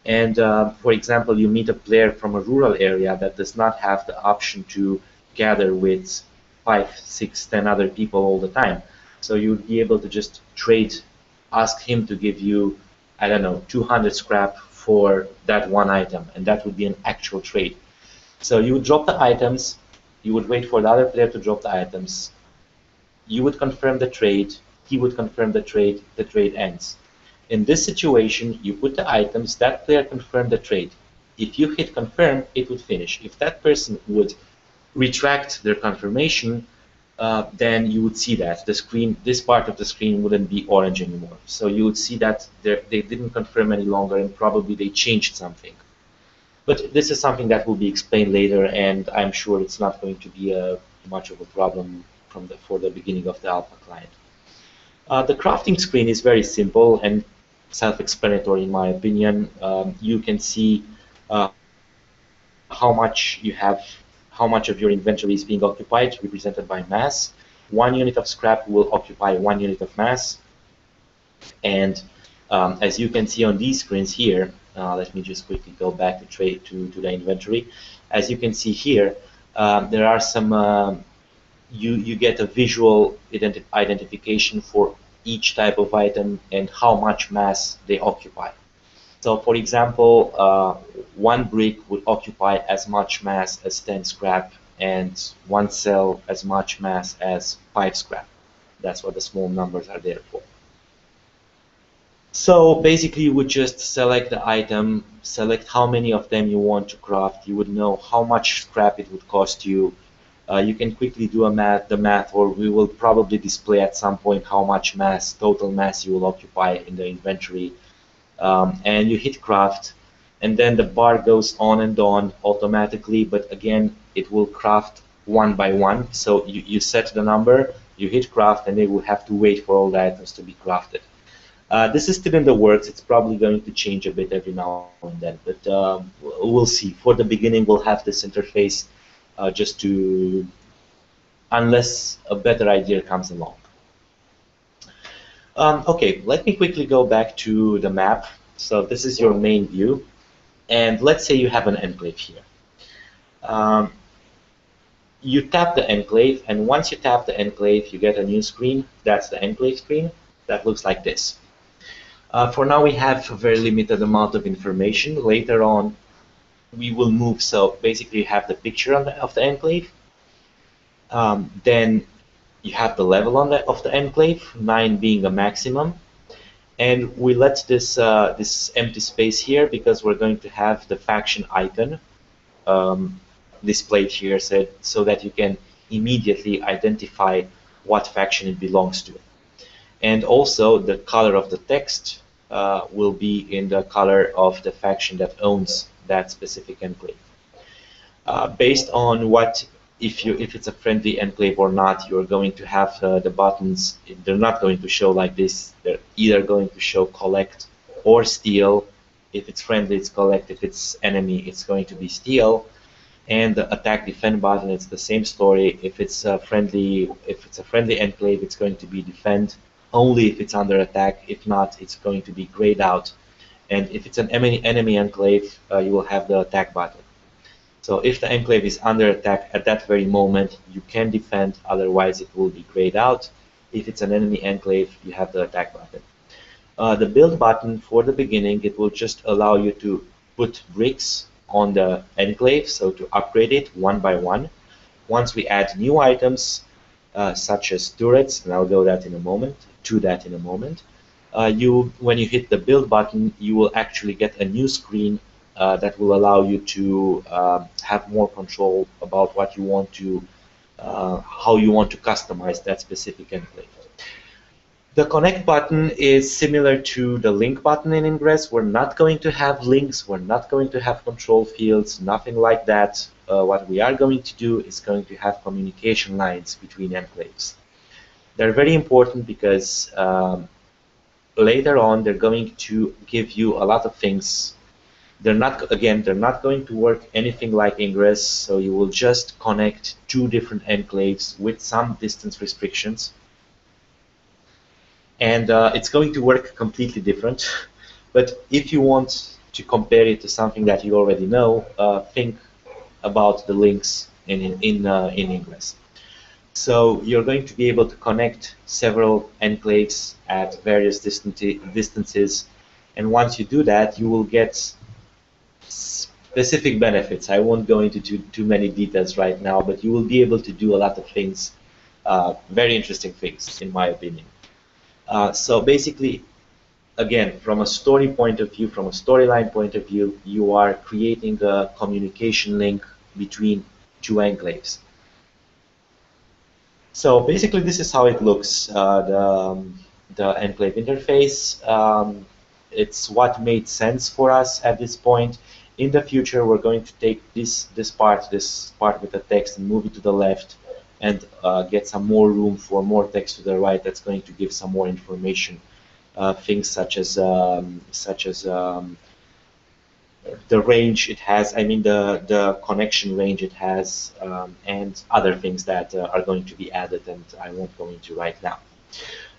And for example, you meet a player from a rural area that does not have the option to gather with 5, 6, 10 other people all the time. So you'd be able to just trade, ask him to give you, I don't know, 200 scrap for that one item, and that would be an actual trade. So you would drop the items, you would wait for the other player to drop the items, you would confirm the trade, he would confirm the trade ends. In this situation, you put the items, that player confirmed the trade. If you hit confirm, it would finish. If that person would retract their confirmation, then you would see that the screen, this part of the screen wouldn't be orange anymore. So you would see that they didn't confirm any longer, and probably they changed something. But this is something that will be explained later, and I'm sure it's not going to be much of a problem for the beginning of the alpha client. The crafting screen is very simple and self-explanatory in my opinion. You can see how much you have, how much of your inventory is being occupied, represented by mass. 1 unit of scrap will occupy 1 unit of mass. And as you can see on these screens here, let me just quickly go back to the inventory. As you can see here, there are some, you get a visual identification for each type of item and how much mass they occupy. So for example, 1 brick would occupy as much mass as 10 scrap, and 1 cell as much mass as 5 scrap. That's what the small numbers are there for. So basically you would just select the item, select how many of them you want to craft, you would know how much scrap it would cost you. You can quickly do the math, or we will probably display at some point how much mass, total mass you will occupy in the inventory. And you hit craft, and then the bar goes on and on automatically, but again, it will craft 1 by 1. So you set the number, you hit craft, and they will have to wait for all the items to be crafted. This is still in the works. It's probably going to change a bit every now and then, but we'll see. For the beginning, we'll have this interface just to, unless a better idea comes along. Okay, let me quickly go back to the map. So this is your main view, and let's say you have an enclave here. You tap the enclave, and once you tap the enclave, you get a new screen. That's the enclave screen. That looks like this. For now, we have a very limited amount of information. Later on, we will move. So basically, you have the picture of the enclave. Then you have the level of the enclave, 9 being a maximum. And we let this empty space here because we're going to have the faction icon displayed here, so that you can immediately identify what faction it belongs to. And also the color of the text will be in the color of the faction that owns that specific enclave. Based on what, if it's a friendly enclave or not, you're going to have the buttons. They're not going to show like this. They're either going to show collect or steal. If it's friendly, it's collect. If it's enemy, it's going to be steal. And the attack defend button, it's the same story. If it's a friendly enclave, it's going to be defend only if it's under attack. If not, it's going to be grayed out. And if it's an enemy enclave, you will have the attack button. So if the enclave is under attack at that very moment, you can defend, otherwise it will be grayed out. If it's an enemy enclave, you have the attack button. The build button, for the beginning, it will just allow you to put bricks on the enclave, so to upgrade it 1 by 1. Once we add new items, such as turrets, and I'll go to that in a moment, when you hit the build button, you will actually get a new screen that will allow you to have more control about what you want to, how you want to customize that specific enclave. The connect button is similar to the link button in Ingress. We're not going to have links, we're not going to have control fields, nothing like that. What we are going to do is going to have communication lines between enclaves. They're very important because later on they're going to give you a lot of things. They're not going to work anything like Ingress, so you will just connect 2 different enclaves with some distance restrictions. And it's going to work completely different. But if you want to compare it to something that you already know, think about the links in English. So you're going to be able to connect several enclaves at various distances, and once you do that, you will get specific benefits. I won't go into too many details right now, but you will be able to do a lot of things, very interesting things, in my opinion. So basically, again, from a story point of view, from a storyline point of view, you are creating a communication link between two enclaves. So basically, this is how it looks, the Enclave interface. It's what made sense for us at this point. In the future, we're going to take this part with the text and move it to the left, and get some more room for more text to the right. That's going to give some more information, things such as the range it has, I mean the connection range it has, and other things that are going to be added, and I won't go into right now.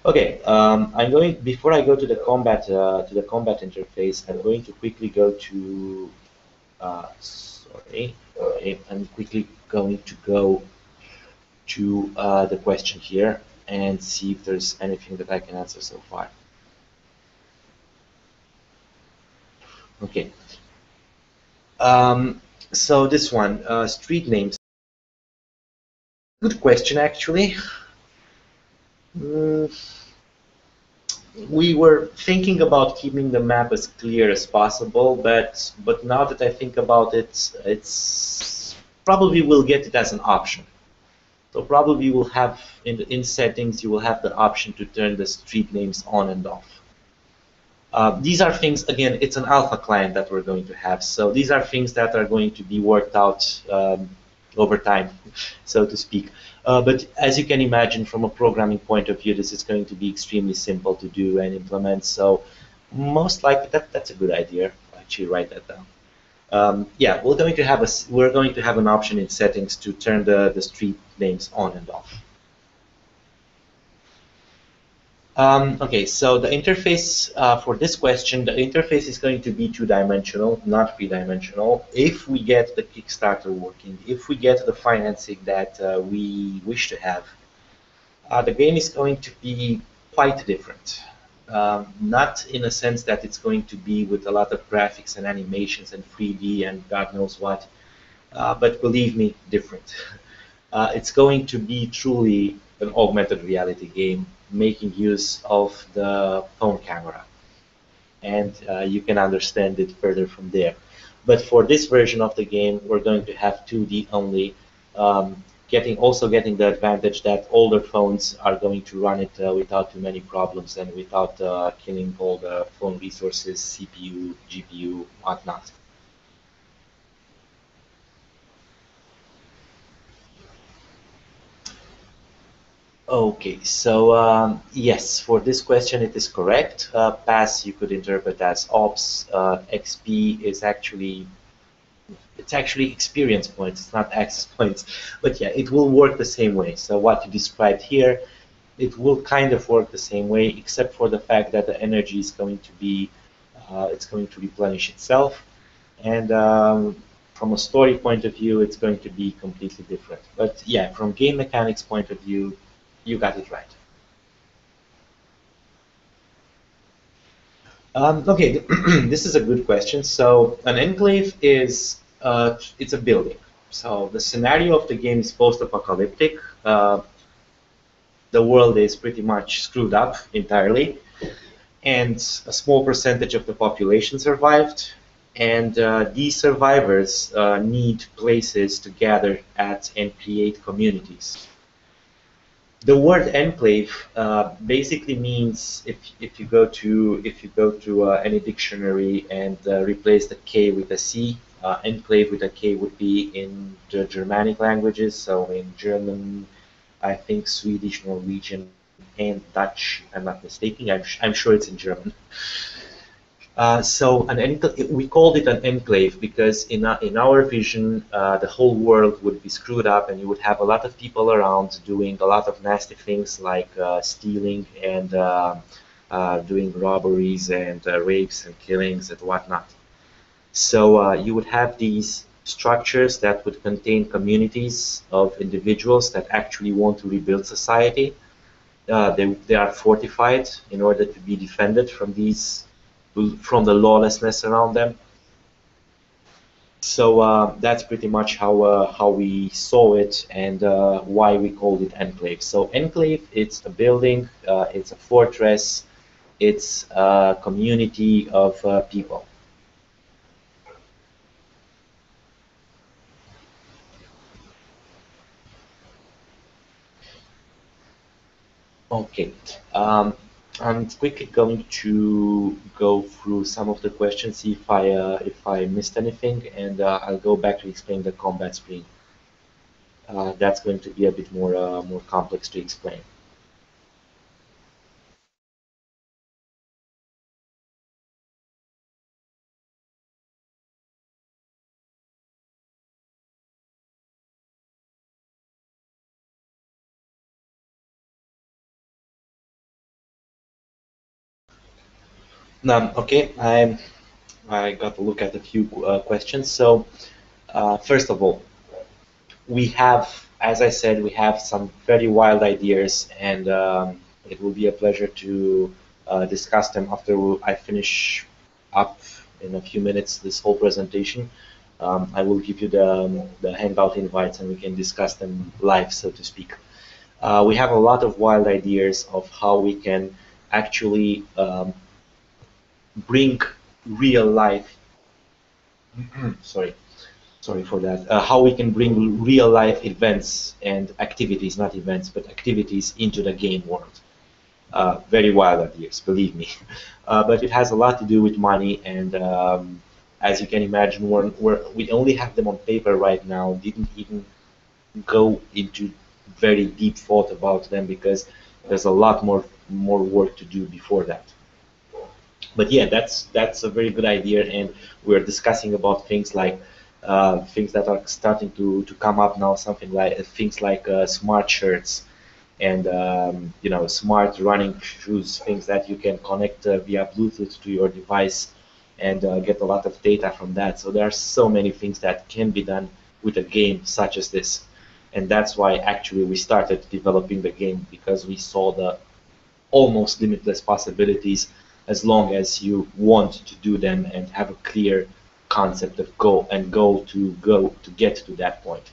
Okay, before I go to the combat interface, I'm going to quickly go to I'm quickly going to go to the question here and see if there's anything that I can answer so far. Okay. So this one, street names. Good question, actually. We were thinking about keeping the map as clear as possible, but now that I think about it, it's probably we'll get it as an option. So probably we'll have in settings you will have the option to turn the street names on and off. These are things, again, it's an alpha client that we're going to have. So these are things that are going to be worked out over time, so to speak. But as you can imagine, from a programming point of view, this is going to be extremely simple to do and implement. So most likely, that's a good idea. I'll actually write that down. Yeah, we're going to have an option in settings to turn the street names on and off. Okay, so the interface for this question, the interface is going to be two-dimensional, not three-dimensional. If we get the Kickstarter working, if we get the financing that we wish to have, the game is going to be quite different. Not in a sense that it's going to be with a lot of graphics and animations and 3D and God knows what, but believe me, different. It's going to be truly an augmented reality game, making use of the phone camera, and you can understand it further from there. But for this version of the game, we're going to have 2D only, getting the advantage that older phones are going to run it without too many problems and without killing all the phone resources, CPU, GPU, whatnot. Okay, so yes, for this question it is correct. Pass you could interpret as ops. XP is actually experience points. It's not access points, but yeah, it will work the same way. So what you described here, it will kind of work the same way, except for the fact that the energy is going to be it's going to replenish itself, and from a story point of view, it's going to be completely different. But yeah, from game mechanics point of view, you got it right. Okay, this is a good question. So an enclave is it's a building. So the scenario of the game is post-apocalyptic. The world is pretty much screwed up entirely, and a small percentage of the population survived. And these survivors need places to gather at and create communities. The word enclave basically means if you go to any dictionary and replace the K with a C, enclave with a K would be in the Germanic languages, so in German, I think Swedish, Norwegian, and Dutch. I'm not mistaken. I'm sure it's in German. So we called it an enclave because in our vision, the whole world would be screwed up, and you would have a lot of people around doing a lot of nasty things like stealing and doing robberies and rapes and killings and whatnot. So you would have these structures that would contain communities of individuals that actually want to rebuild society. They are fortified in order to be defended from the lawlessness around them. So that's pretty much how we saw it and why we called it Enclave. So Enclave, it's a building, it's a fortress, it's a community of people. Okay. Um, I'm quickly going to go through some of the questions, see if I missed anything, and I'll go back to explain the combat screen. That's going to be a bit more complex to explain. Okay, I got to look at a few questions. So first of all, we have, as I said, we have some very wild ideas, and it will be a pleasure to discuss them after I finish up in a few minutes this whole presentation. I will give you the Hangout invites, and we can discuss them live, so to speak. We have a lot of wild ideas of how we can actually bring real life. Sorry, sorry for that. How we can bring real life events and activities, not events, but activities into the game world. Very wild ideas, believe me. But it has a lot to do with money, and as you can imagine, we only have them on paper right now. Didn't even go into very deep thought about them because there's a lot more work to do before that. But yeah, that's a very good idea, and we're discussing about things like things that are starting to come up now, something like things like smart shirts and smart running shoes, things that you can connect via Bluetooth to your device and get a lot of data from that. So there are so many things that can be done with a game such as this, and that's why actually we started developing the game, because we saw the almost limitless possibilities as long as you want to do them and have a clear concept of go to get to that point.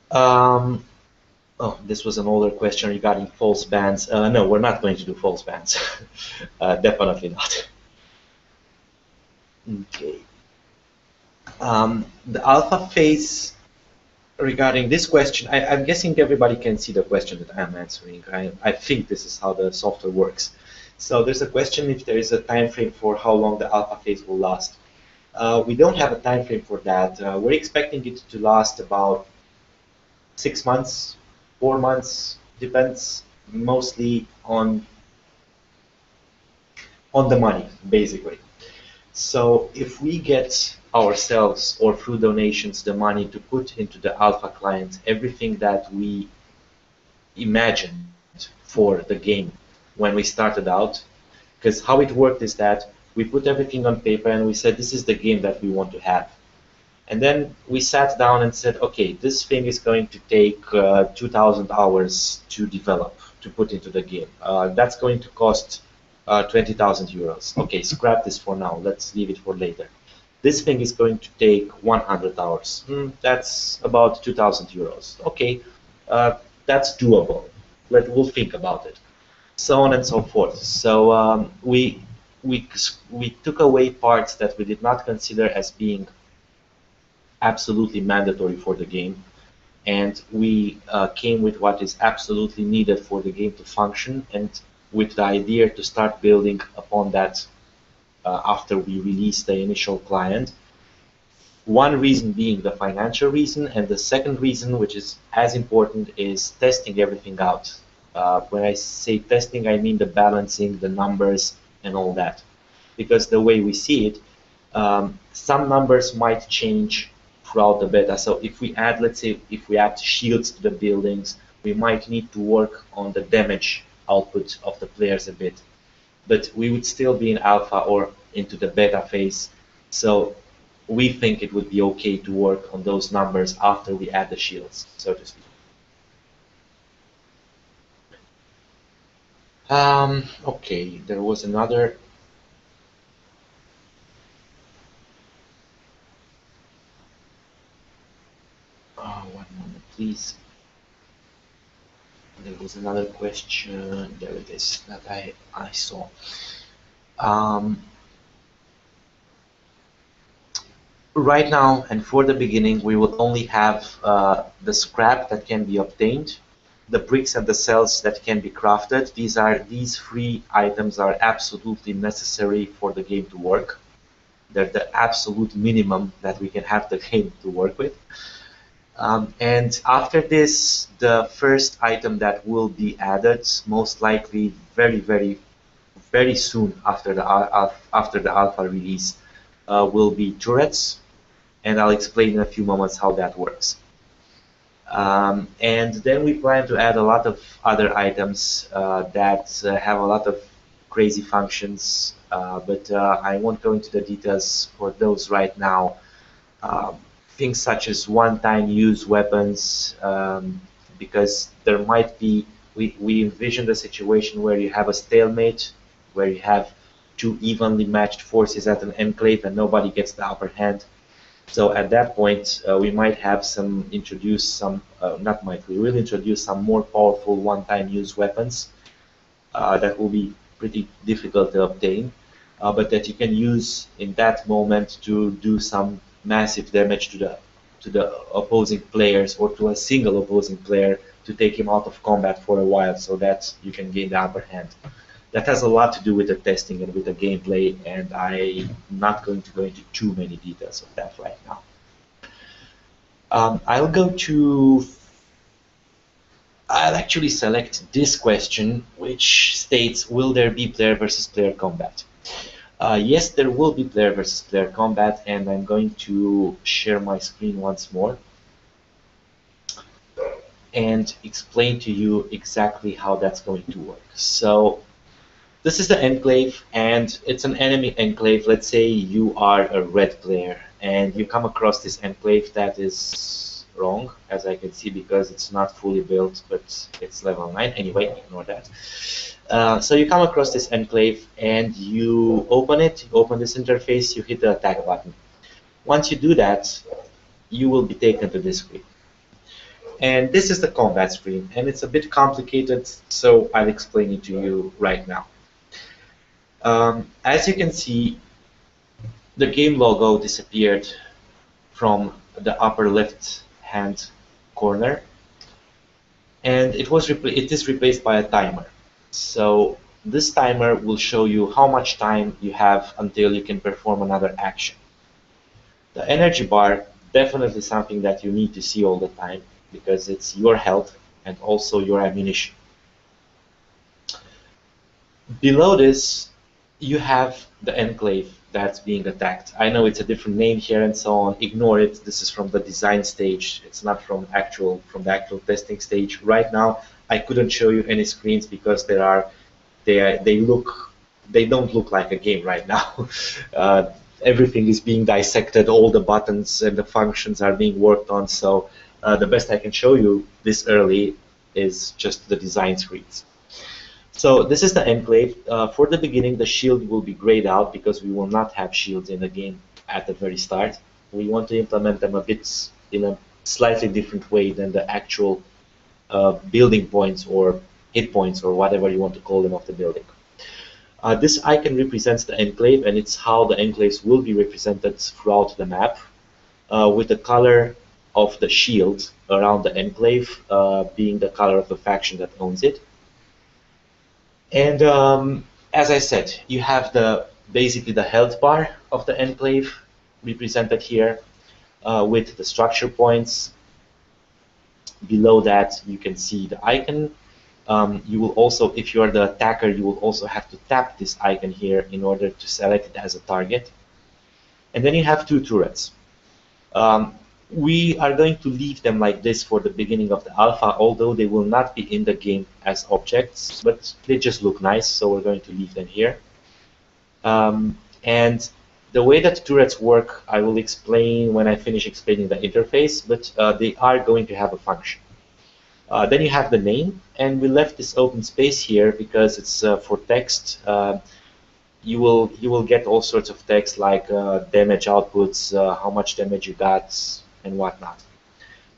Um, oh, this was an older question regarding false bans. No, we're not going to do false bans. Definitely not. Okay. The alpha phase. Regarding this question, I'm guessing everybody can see the question that I'm answering. I think this is how the software works. So there's a question if there is a time frame for how long the alpha phase will last. We don't have a time frame for that. We're expecting it to last about 6 months, 4 months, depends mostly on the money, basically. So if we get ourselves or through donations the money to put into the alpha client everything that we imagined for the game when we started out, because how it worked is that we put everything on paper and we said this is the game that we want to have. And then we sat down and said, okay, this thing is going to take 2,000 hours to develop, to put into the game. That's going to cost 20,000 euros. Okay, scrap this for now. Let's leave it for later. This thing is going to take 100 hours. That's about 2,000 euros. Okay, that's doable. We'll think about it. So on and so forth. So we took away parts that we did not consider as being absolutely mandatory for the game, and we came with what is absolutely needed for the game to function, and with the idea to start building upon that after we release the initial client. One reason being the financial reason, and the second reason, which is as important, is testing everything out. When I say testing, I mean the balancing, the numbers, and all that. Because the way we see it, some numbers might change throughout the beta. So if we add, let's say, if we add shields to the buildings, we might need to work on the damage output of the players a bit. But we would still be in alpha, or into the beta phase. So we think it would be okay to work on those numbers after we add the shields, so to speak. Okay, there was another. One moment, please. There was another question. There it is that I saw. Right now, and for the beginning, we will only have the scrap that can be obtained, the bricks and the cells that can be crafted. These three items are absolutely necessary for the game to work. They're the absolute minimum that we can have the game to work with. And after this, the first item that will be added, most likely very soon after the alpha release, will be turrets, and I'll explain in a few moments how that works. And then we plan to add a lot of other items that have a lot of crazy functions, but I won't go into the details for those right now. Things such as one-time use weapons, because there might be, we envision the situation where you have a stalemate, where you have two evenly matched forces at an enclave and nobody gets the upper hand. So at that point, we might have we will introduce some more powerful one-time use weapons that will be pretty difficult to obtain, but that you can use in that moment to do some massive damage to the opposing players or to a single opposing player to take him out of combat for a while so that you can gain the upper hand. That has a lot to do with the testing and with the gameplay, and I'm not going to go into too many details of that right now. I'll actually select this question, which states, will there be player versus player combat? Yes, there will be player versus player combat, and I'm going to share my screen once more and explain to you exactly how that's going to work. So this is the enclave, and it's an enemy enclave. Let's say you are a red player, and you come across this enclave that is wrong, as I can see, because it's not fully built, but it's level 9. Anyway, ignore that. So you come across this enclave, and you open it, you open this interface, you hit the attack button. Once you do that, you will be taken to this screen. And this is the combat screen, and it's a bit complicated, so I'll explain it to you right now. As you can see, the game logo disappeared from the upper left-hand corner, and it is replaced by a timer. So this timer will show you how much time you have until you can perform another action. The energy bar, definitely something that you need to see all the time, because it's your health and also your ammunition. Below this, you have the enclave that's being attacked. I know it's a different name here and so on. Ignore it. This is from the design stage. It's not from the actual testing stage. Right now, I couldn't show you any screens because they don't look like a game right now. Everything is being dissected. All the buttons and the functions are being worked on. So the best I can show you this early is just the design screens. So this is the enclave. For the beginning, the shield will be grayed out because we will not have shields in the game at the very start. We want to implement them a bit in a slightly different way than the actual building points or hit points or whatever you want to call them of the building. This icon represents the enclave, and it's how the enclaves will be represented throughout the map, with the color of the shield around the enclave being the color of the faction that owns it. And as I said, you have basically the health bar of the enclave represented here with the structure points. Below that, you can see the icon. You will also, if you are the attacker, you will also have to tap this icon here in order to select it as a target. And then you have two turrets. We are going to leave them like this for the beginning of the alpha, although they will not be in the game as objects, but they just look nice, so we're going to leave them here. And the way that turrets work, I will explain when I finish explaining the interface, but they are going to have a function. Then you have the name, and we left this open space here because it's for text. You will get all sorts of text like damage outputs, how much damage you got, and whatnot.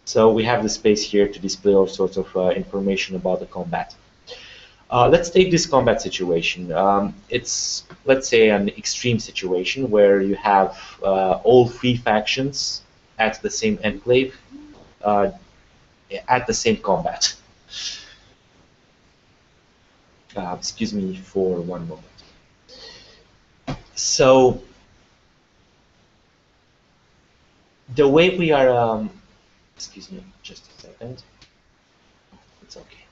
So we have the space here to display all sorts of information about the combat. Let's take this combat situation. It's, let's say, an extreme situation where you have all three factions at the same enclave, uh, at the same combat. Excuse me for one moment. So the way we are, excuse me, just a second. It's okay.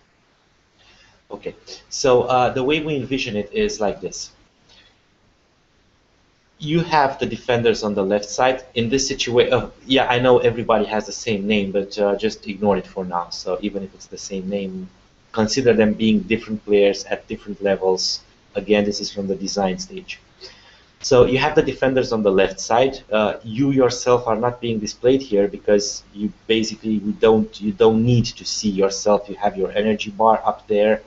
Okay, so the way we envision it is like this. You have the defenders on the left side. In this situation, yeah, I know everybody has the same name, but just ignore it for now. So even if it's the same name, consider them being different players at different levels. Again, this is from the design stage. So you have the defenders on the left side. You yourself are not being displayed here because you don't need to see yourself. You have your energy bar up there,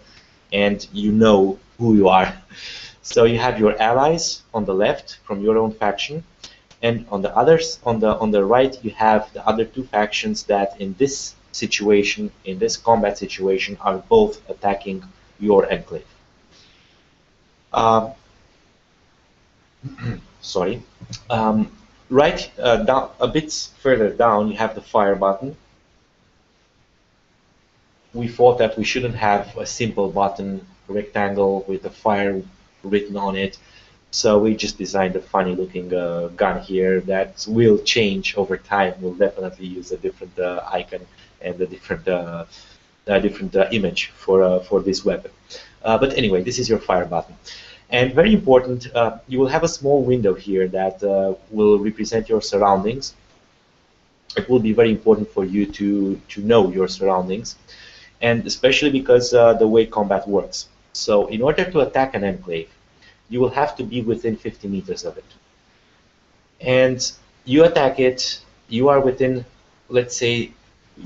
and you know who you are. So you have your allies on the left from your own faction, and on the others on the right you have the other two factions that in this situation, in this combat situation, are both attacking your enclave. Sorry. Right down a bit further down, you have the fire button. We thought that we shouldn't have a simple button rectangle with a fire written on it, so we just designed a funny looking gun here that will change over time. We'll definitely use a different icon and a different image for this weapon. But anyway, this is your fire button. And very important, you will have a small window here that will represent your surroundings. It will be very important for you to know your surroundings, and especially because the way combat works. So in order to attack an enclave, you will have to be within 50 meters of it. And you attack it, you are within, let's say,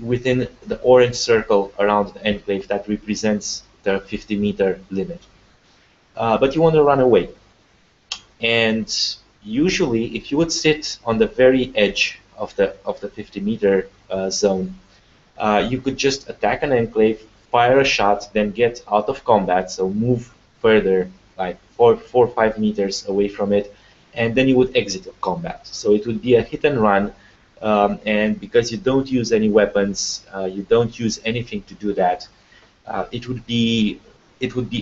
within the orange circle around the enclave that represents the 50-meter limit. But you want to run away. And usually, if you would sit on the very edge of the 50-meter zone, you could just attack an enclave, fire a shot, then get out of combat, so move further, like 4 or 5 meters away from it, and then you would exit combat. So it would be a hit and run, and because you don't use any weapons, you don't use anything to do that, it would be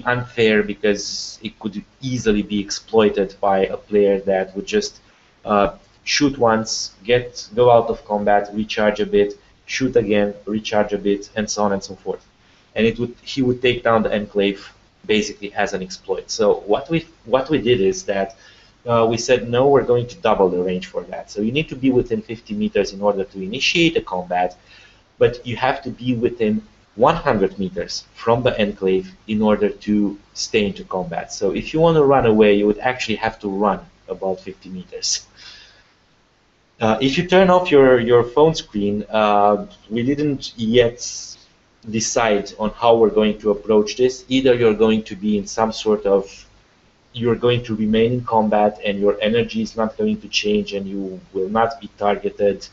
unfair because it could easily be exploited by a player that would just shoot once, go out of combat, recharge a bit, shoot again, recharge a bit, and so on and so forth. And he would take down the enclave basically as an exploit. So what we did is that we said, no, we're going to double the range for that. So you need to be within 50 meters in order to initiate a combat, but you have to be within 100 meters from the enclave in order to stay into combat. So if you want to run away, you would actually have to run about 50 meters. If you turn off your phone screen, we didn't yet decide on how we're going to approach this. Either you're going to be in some sort of, you're going to remain in combat and your energy is not going to change and you will not be targeted,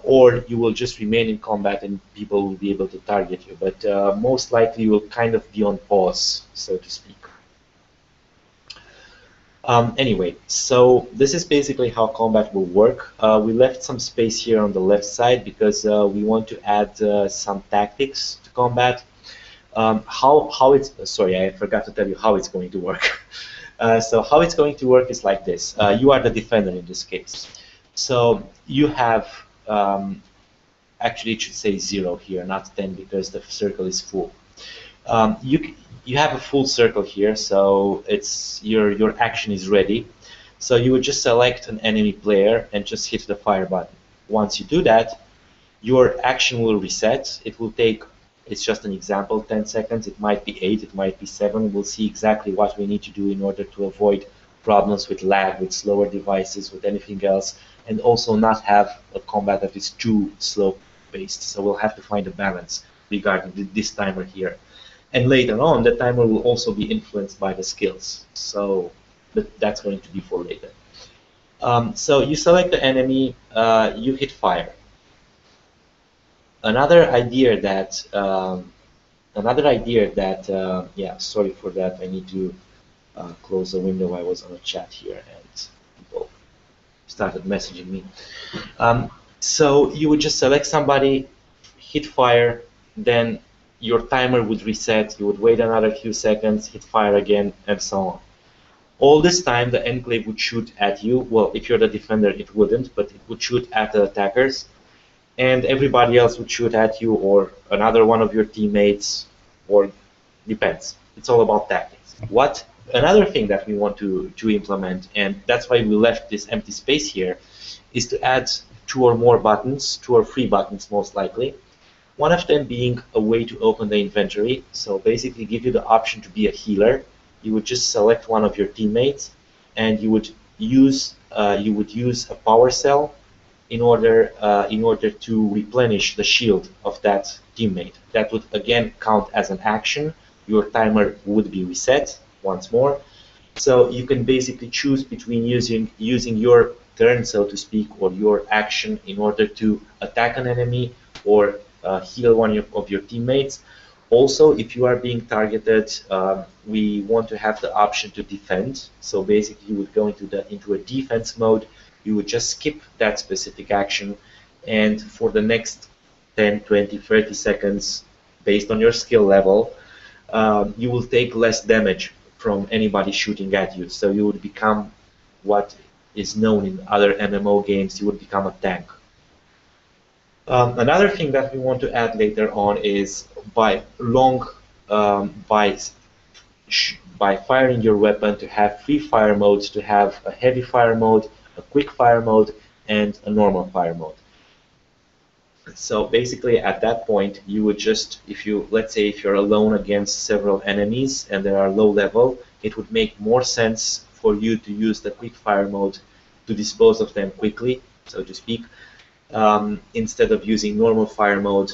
or you will just remain in combat and people will be able to target you. But most likely you will kind of be on pause, so to speak. Anyway, so this is basically how combat will work. We left some space here on the left side because we want to add some tactics to combat. How it's, sorry, I forgot to tell you how it's going to work. So how it's going to work is like this. You are the defender in this case. So you have, actually it should say 0 here, not 10, because the circle is full. You have a full circle here, so it's your action is ready. So you would just select an enemy player and just hit the fire button. Once you do that, your action will reset. It will take, it's just an example, 10 seconds. It might be 8, it might be 7. We'll see exactly what we need to do in order to avoid problems with lag, with slower devices, with anything else, and also not have a combat that is too slow-paced. So we'll have to find a balance regarding this timer here. And later on, the timer will also be influenced by the skills. So that's going to be for later. So you select the enemy, you hit fire. Another idea that, yeah, sorry for that. I need to close the window. I was on a chat here and people started messaging me. So you would just select somebody, hit fire, then your timer would reset. You would wait another few seconds, hit fire again, and so on. All this time, the Enclave would shoot at you. Well, if you're the defender, it wouldn't, but it would shoot at the attackers. And everybody else would shoot at you, or another one of your teammates, or depends. It's all about tactics. Another thing that we want to implement, and that's why we left this empty space here, is to add 2 or more buttons, 2 or 3 buttons most likely. One of them being a way to open the inventory. So basically give you the option to be a healer. You would just select one of your teammates, and you would use a power cell in order to replenish the shield of that teammate. That would again count as an action. Your timer would be reset once more. So you can basically choose between using your turn, so to speak, or your action in order to attack an enemy or heal one of your teammates. Also, if you are being targeted, we want to have the option to defend. So basically, you would go into a defense mode. You would just skip that specific action, and for the next 10, 20, 30 seconds, based on your skill level, you will take less damage from anybody shooting at you. So you would become what is known in other MMO games. You would become a tank. Another thing that we want to add later on is by firing your weapon to have 3 fire modes, to have a heavy fire mode, a quick fire mode, and a normal fire mode. So basically at that point you would just, let's say if you're alone against several enemies and they are low level, it would make more sense for you to use the quick fire mode to dispose of them quickly, so to speak. Instead of using normal fire mode,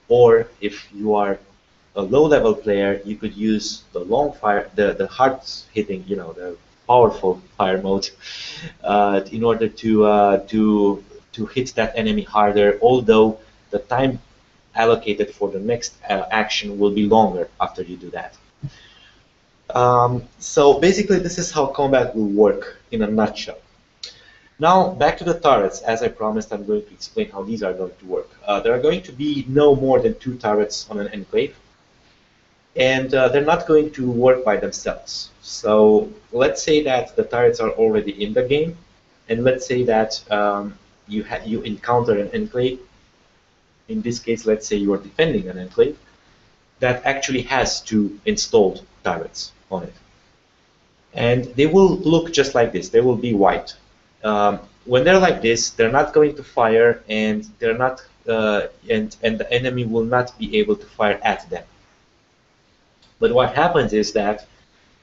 or if you are a low-level player, you could use the long fire, the hard-hitting, the powerful fire mode, in order to hit that enemy harder. Although the time allocated for the next action will be longer after you do that. So basically, this is how combat will work in a nutshell. Now, back to the turrets. As I promised, I'm going to explain how these are going to work. There are going to be no more than 2 turrets on an enclave, and they're not going to work by themselves. So let's say that the turrets are already in the game, and let's say that you encounter an enclave. In this case, let's say you are defending an enclave that actually has 2 installed turrets on it. And they will look just like this. They will be white. When they're like this, they're not going to fire, and they're not, and the enemy will not be able to fire at them. But what happens is that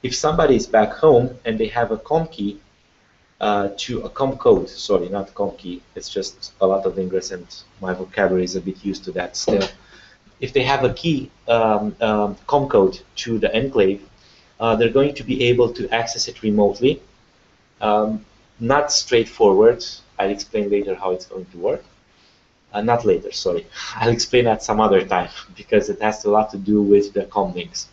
if somebody is back home and they have a com key to a com code, sorry, not com key, it's just a lot of English and my vocabulary is a bit used to that still. If they have a key com code to the enclave, they're going to be able to access it remotely. Not straightforward. I'll explain later how it's going to work. Not later, sorry. I'll explain that some other time because it has a lot to do with the com links.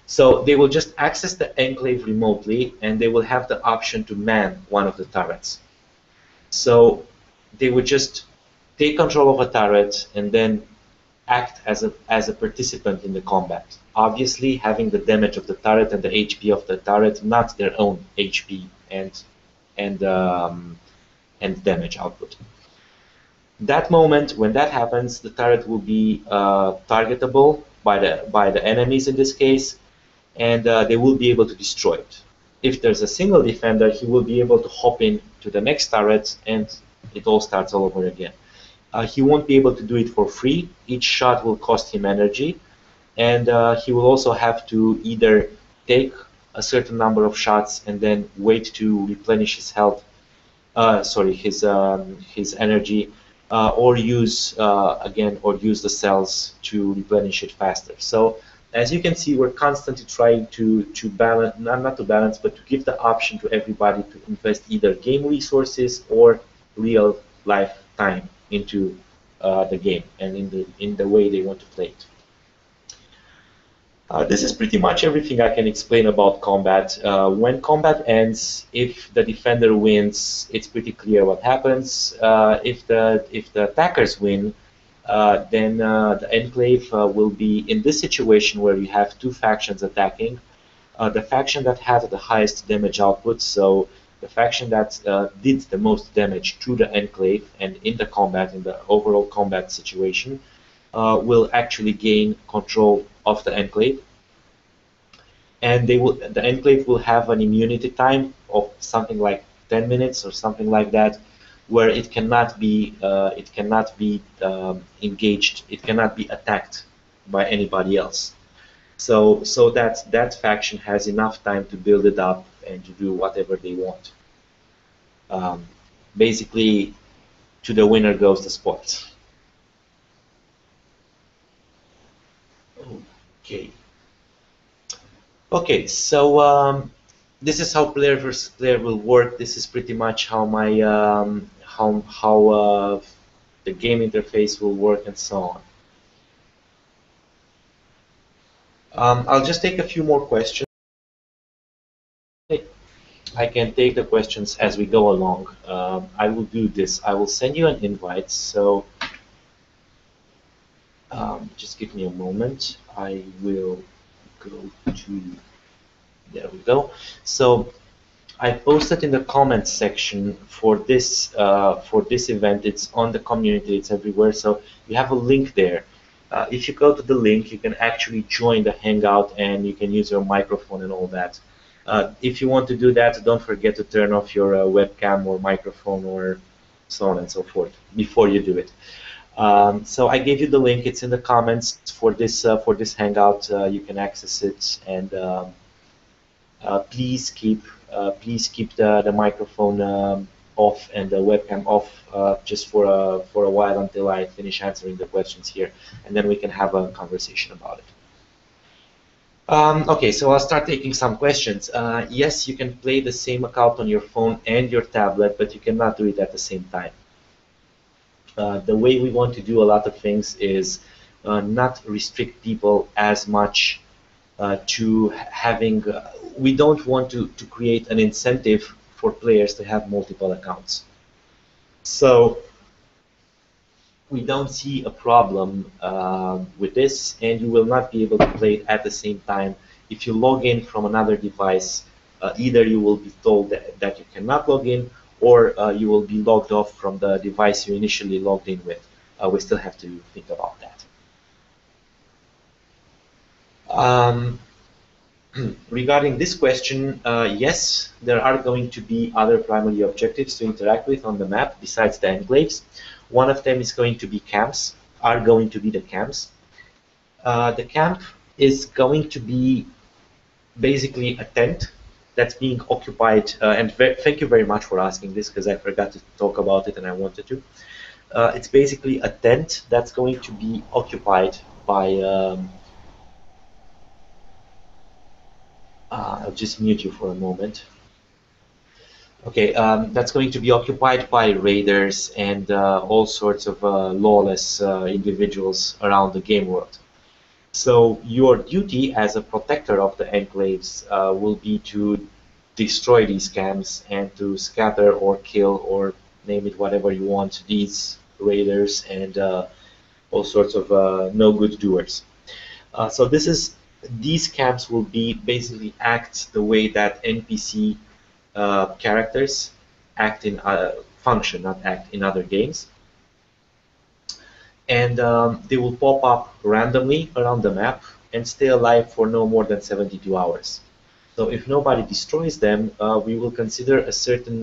So they will just access the enclave remotely, and they will have the option to man one of the turrets. So they would just take control of a turret and then act as a participant in the combat. Obviously, having the damage of the turret and the HP of the turret, not their own HP and damage output. That moment, when that happens, the turret will be targetable by the enemies in this case, and they will be able to destroy it. If there's a single defender, he will be able to hop in to the next turret, and it all starts all over again. He won't be able to do it for free. Each shot will cost him energy, and he will also have to either take a certain number of shots and then wait to replenish his health, his energy, or use the cells to replenish it faster. So as you can see, we're constantly trying to balance, not to balance, but to give the option to everybody to invest either game resources or real life time into the game and in the way they want to play it. This is pretty much everything I can explain about combat. When combat ends, if the defender wins, it's pretty clear what happens. If the attackers win, then the Enclave will be in this situation where you have two factions attacking. The faction that had the highest damage output, so the faction that did the most damage to the Enclave and in the combat, in the overall combat situation, will actually gain control of the Enclave. And the Enclave will have an immunity time of something like 10 minutes or something like that, where it cannot be engaged, it cannot be attacked by anybody else. So that faction has enough time to build it up and to do whatever they want. Basically, to the winner goes the spoils. Okay. Okay, so this is how player versus player will work. This is pretty much how my how the game interface will work and so on. I'll just take a few more questions. I can take the questions as we go along. I will do this. I will send you an invite. So just give me a moment. I will go to, there we go. So I posted in the comments section for this event. It's on the community. It's everywhere. So you have a link there. If you go to the link, you can actually join the Hangout and you can use your microphone and all that. If you want to do that, don't forget to turn off your webcam or microphone or so on and so forth before you do it. So I gave you the link. It's in the comments for this Hangout. You can access it, and please keep the microphone off and the webcam off just for a while until I finish answering the questions here, and then we can have a conversation about it. Okay, so I'll start taking some questions. Yes, you can play the same account on your phone and your tablet, but you cannot do it at the same time. The way we want to do a lot of things is not restrict people as much to having. We don't want to create an incentive for players to have multiple accounts. So we don't see a problem with this, and you will not be able to play it at the same time. If you log in from another device, either you will be told that you cannot log in, or you will be logged off from the device you initially logged in with. We still have to think about that. Regarding this question, yes, there are going to be other primary objectives to interact with on the map besides the enclaves. One of them is going to be camps, are going to be the camps. The camp is going to be basically a tent that's being occupied, and thank you very much for asking this, because I forgot to talk about it and I wanted to. It's basically a tent that's going to be occupied by, I'll just mute you for a moment. Okay, that's going to be occupied by raiders and all sorts of lawless individuals around the game world. So your duty as a protector of the enclaves will be to destroy these camps and to scatter or kill or name it whatever you want these raiders and all sorts of no good doers. So these camps will be basically act the way that NPC characters act in function, not act in other games. And they will pop up randomly around the map and stay alive for no more than 72 hours. So if nobody destroys them, we will consider a certain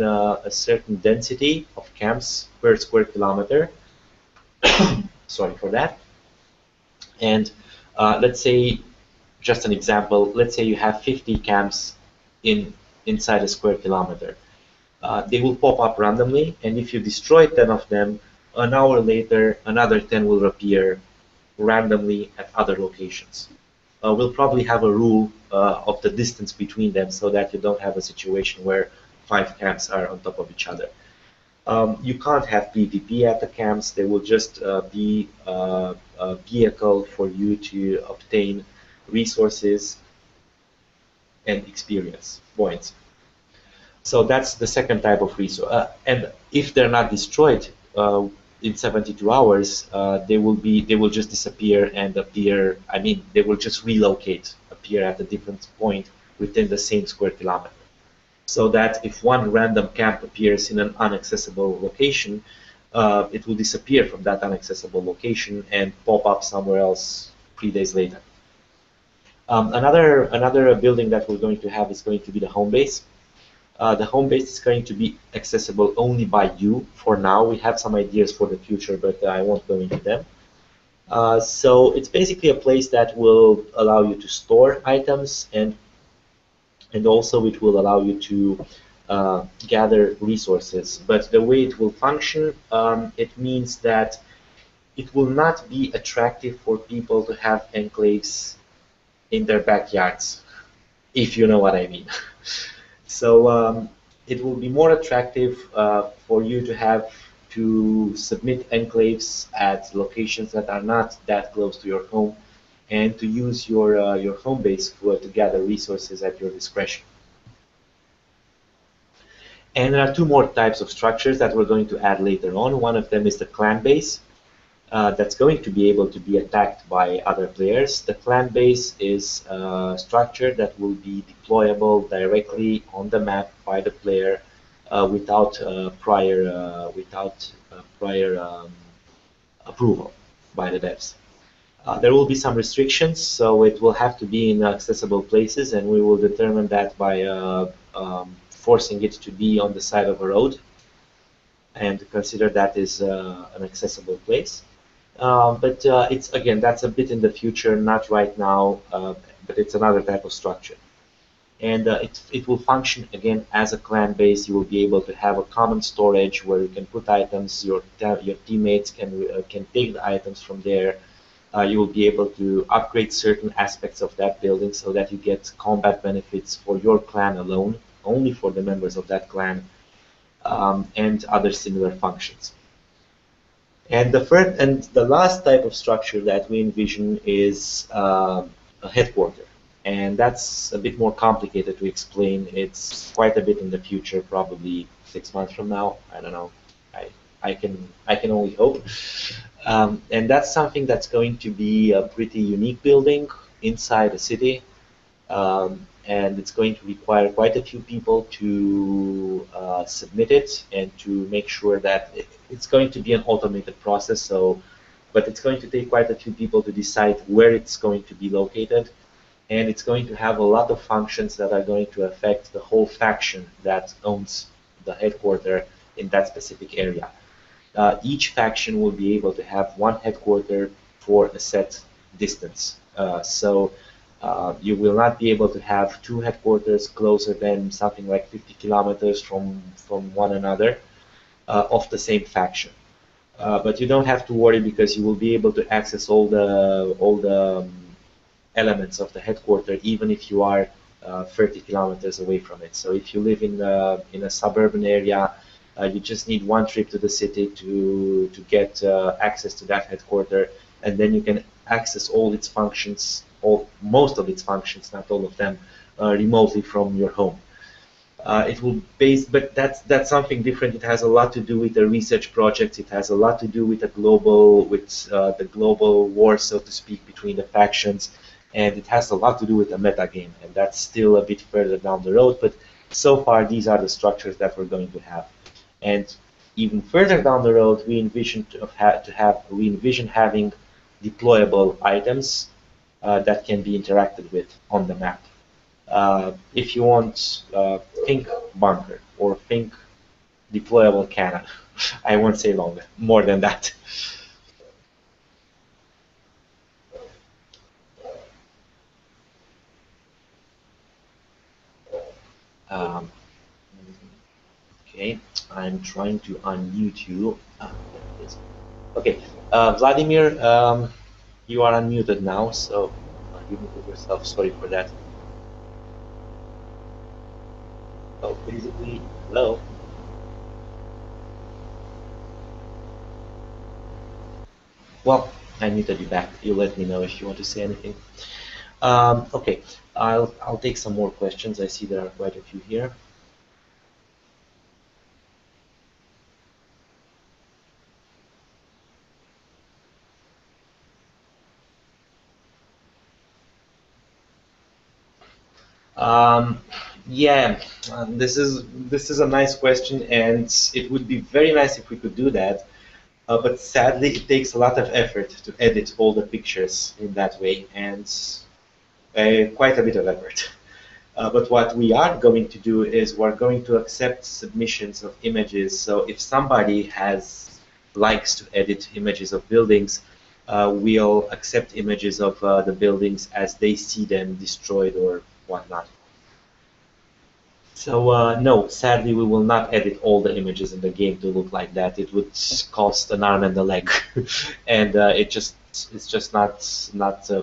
density of camps per square kilometer. Sorry for that. And let's say, just an example, let's say you have 50 camps inside a square kilometer. They will pop up randomly, and if you destroy 10 of them, an hour later, another 10 will appear randomly at other locations. We'll probably have a rule of the distance between them so that you don't have a situation where 5 camps are on top of each other. You can't have PvP at the camps. There will just be a vehicle for you to obtain resources and experience points. So that's the second type of resource. And if they're not destroyed in 72 hours, they will just disappear and appear. I mean, they will just relocate, appear at a different point within the same square kilometer. So that if one random camp appears in an inaccessible location, it will disappear from that inaccessible location and pop up somewhere else 3 days later. Another building that we're going to have is going to be the home base. The home base is going to be accessible only by you for now. We have some ideas for the future, but I won't go into them. So it's basically a place that will allow you to store items, and also it will allow you to gather resources. But the way it will function, it means that it will not be attractive for people to have enclaves in their backyards, if you know what I mean. So it will be more attractive for you to have to submit enclaves at locations that are not that close to your home, and to use your home base to gather resources at your discretion. And there are two more types of structures that we're going to add later on. One of them is the clan base. That's going to be able to be attacked by other players. The clan base is a structure that will be deployable directly on the map by the player without prior approval by the devs. There will be some restrictions, so it will have to be in accessible places, and we will determine that by forcing it to be on the side of a road, and consider that is an accessible place. But it's, again, that's a bit in the future, not right now, but it's another type of structure. And it will function, again, as a clan base. You will be able to have a common storage where you can put items. Your teammates can take the items from there. You will be able to upgrade certain aspects of that building so that you get combat benefits for your clan alone, only for the members of that clan, and other similar functions. And the last type of structure that we envision is a headquarter, and that's a bit more complicated to explain. It's quite a bit in the future, probably 6 months from now. I don't know. I can only hope. And that's something that's going to be a pretty unique building inside a city. And it's going to require quite a few people to submit it and to make sure that it's going to be an automated process. But it's going to take quite a few people to decide where it's going to be located, and it's going to have a lot of functions that are going to affect the whole faction that owns the headquarter in that specific area. Each faction will be able to have one headquarter for a set distance. You will not be able to have two headquarters closer than something like 50 kilometers from one another of the same faction. But you don't have to worry, because you will be able to access all the elements of the headquarter, even if you are 30 kilometers away from it. So if you live in a suburban area, you just need one trip to the city to get access to that headquarter, and then you can access all its functions, most of its functions, not all of them, remotely from your home. It will but that's something different. It has a lot to do with the research projects. It has a lot to do with the global war, so to speak, between the factions, and it has a lot to do with the meta game, and that's still a bit further down the road. But so far, these are the structures that we're going to have. And even further down the road, we envision having deployable items that can be interacted with on the map. If you want, think bunker or think deployable cannon. I won't say more than that. Um, okay, I'm trying to unmute you. There it is. Okay, Vladimir, you are unmuted now, so you muted yourself. Sorry for that. Oh, basically, hello. Well, I muted you back. You let me know if you want to say anything. Okay, I'll take some more questions. I see there are quite a few here. Um, yeah, this is a nice question, and it would be very nice if we could do that. But sadly, it takes a lot of effort to edit all the pictures in that way, and quite a bit of effort. But what we are going to do is we're going to accept submissions of images. So if somebody likes to edit images of buildings, we'll accept images of the buildings as they see them destroyed or whatnot. So no, sadly, we will not edit all the images in the game to look like that. It would cost an arm and a leg, and it's just not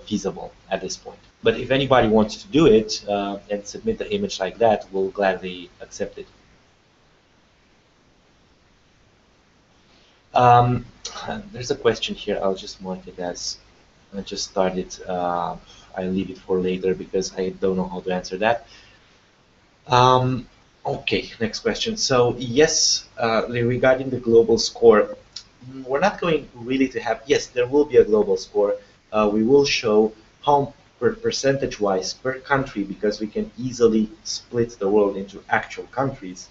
feasible at this point. But if anybody wants to do it and submit the image like that, we'll gladly accept it. Um, there's a question here. I'll just mark it as I just started. I'll leave it for later because I don't know how to answer that. Okay, next question. So yes, regarding the global score, we're not going really to have, yes, there will be a global score. We will show how percentage-wise per country, because we can easily split the world into actual countries,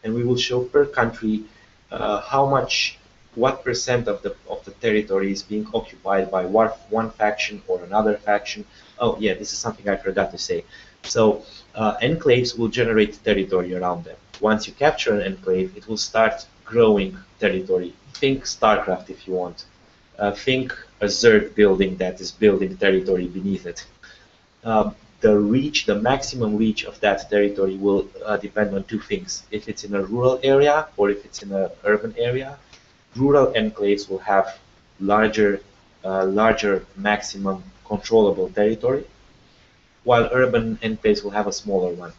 and we will show per country how much, what percent of the territory is being occupied by one faction or another faction. Oh yeah, this is something I forgot to say. So enclaves will generate territory around them. Once you capture an enclave, it will start growing territory. Think StarCraft if you want. Think a Zerg building that is building territory beneath it. The maximum reach of that territory will depend on two things. If it's in a rural area or if it's in an urban area, rural enclaves will have larger maximum controllable territory, while urban enclaves will have a smaller one.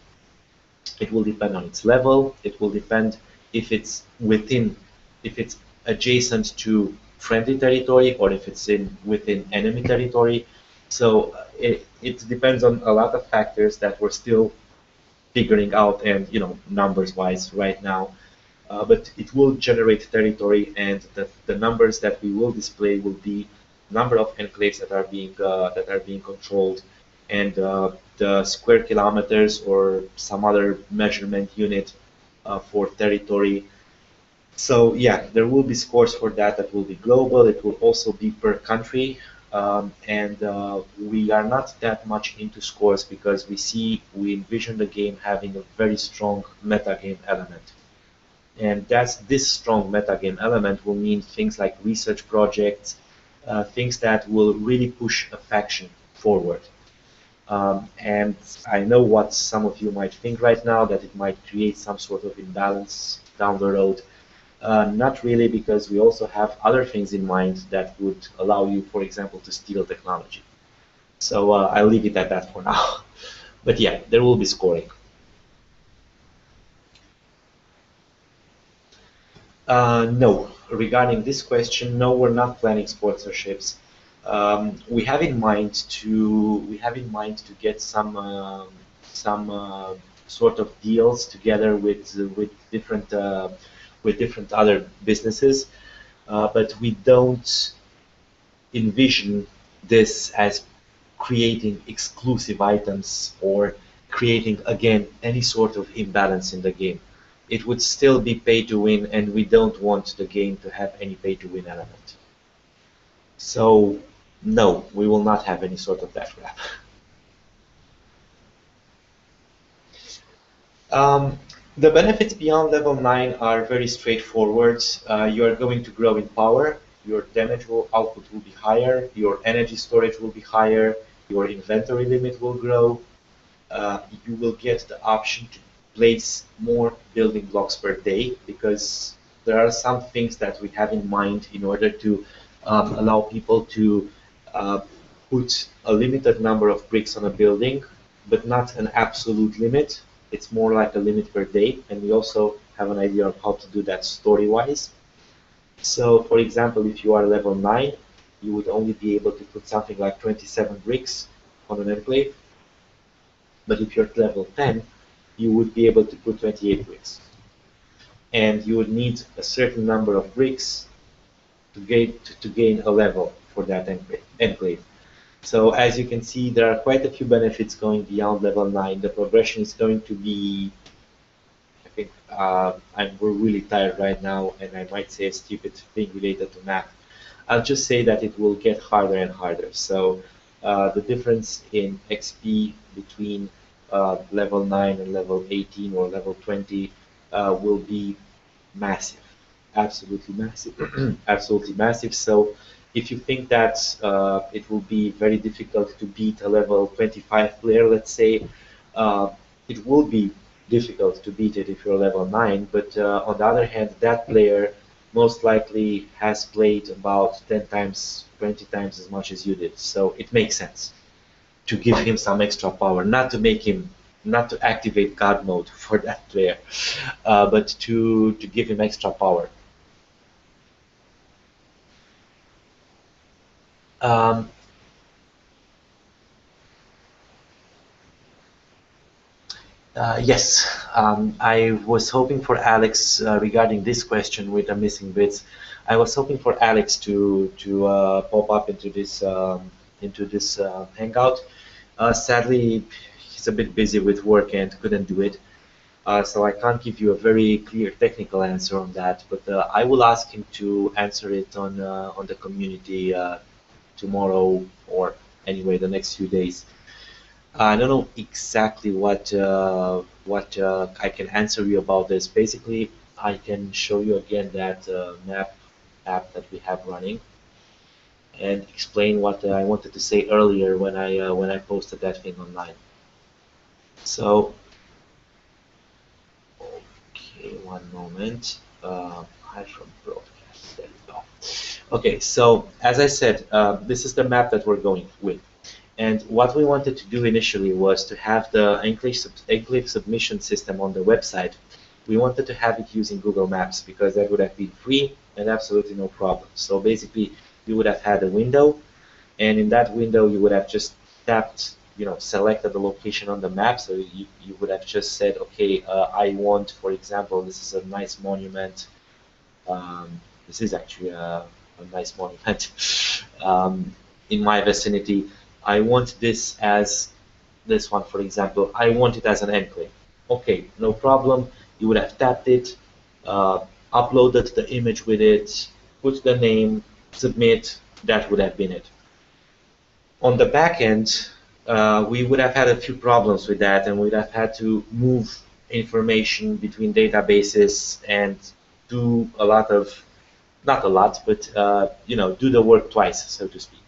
It will depend on its level. It will depend if it's if it's adjacent to friendly territory or if it's within enemy territory. So it depends on a lot of factors that we're still figuring out, and numbers wise right now. But it will generate territory, and the numbers that we will display will be number of enclaves that are being controlled, and the square kilometers or some other measurement unit for territory. So yeah, there will be scores for that that will be global. It will also be per country, and we are not that much into scores because we envision the game having a very strong metagame element. And this strong metagame element will mean things like research projects, things that will really push a faction forward. And I know what some of you might think right now, that it might create some sort of imbalance down the road. Not really, because we also have other things in mind that would allow you, for example, to steal technology. So I'll leave it at that for now. But yeah, there will be scoring. No, regarding this question, no, we're not planning sponsorships. We have in mind to get some sort of deals together with different other businesses, but we don't envision this as creating exclusive items or creating again any sort of imbalance in the game. It would still be pay to win, and we don't want the game to have any pay to win element. So no, we will not have any sort of that wrap. Um, the benefits beyond level 9 are very straightforward. You are going to grow in power, your output will be higher, your energy storage will be higher, your inventory limit will grow. You will get the option place more building blocks per day, because there are some things that we have in mind in order to allow people to uh, put a limited number of bricks on a building, but not an absolute limit. It's more like a limit per day, and we also have an idea of how to do that story-wise. So, for example, if you are level 9, you would only be able to put something like 27 bricks on an enclave, but if you're at level 10, you would be able to put 28 bricks. And you would need a certain number of bricks to gain a level for that enclave. So as you can see, there are quite a few benefits going beyond level 9. The progression is going to be, I think, we're really tired right now, and I might say a stupid thing related to math. I'll just say that it will get harder and harder. So the difference in XP between level 9 and level 18 or level 20 will be massive, absolutely massive, absolutely massive. So if you think that it will be very difficult to beat a level 25 player, let's say, uh, it will be difficult to beat it if you're level 9, but on the other hand, that player most likely has played about 10 times, 20 times as much as you did. So it makes sense to give him some extra power, not to make him, not to activate God mode for that player, but to give him extra power. Um, yes, I was hoping for Alex regarding this question with the missing bits. I was hoping for Alex to pop up into this hangout. Sadly, he's a bit busy with work and couldn't do it. So I can't give you a very clear technical answer on that, but I will ask him to answer it on the community tomorrow, or anyway the next few days. I don't know exactly what I can answer you about this. Basically, I can show you again that map app that we have running and explain what I wanted to say earlier when I posted that thing online. So, okay, one moment. Hide from broadcast. There we go. Okay, so as I said, this is the map that we're going with. And what we wanted to do initially was to have the Enclave submission system on the website. We wanted to have it using Google Maps because that would have been free and absolutely no problem. So basically, you would have had a window, and in that window, you would have just tapped, selected the location on the map. So you would have just said, okay, I want, for example, this is a nice monument. This is actually a nice monument in my vicinity. I want this as this one, for example. I want it as an enclave. Okay, no problem. You would have tapped it, uploaded the image with it, put the name, submit. That would have been it. On the back end, we would have had a few problems with that, and we'd have had to move information between databases and do a lot of, not a lot, but do the work twice, so to speak.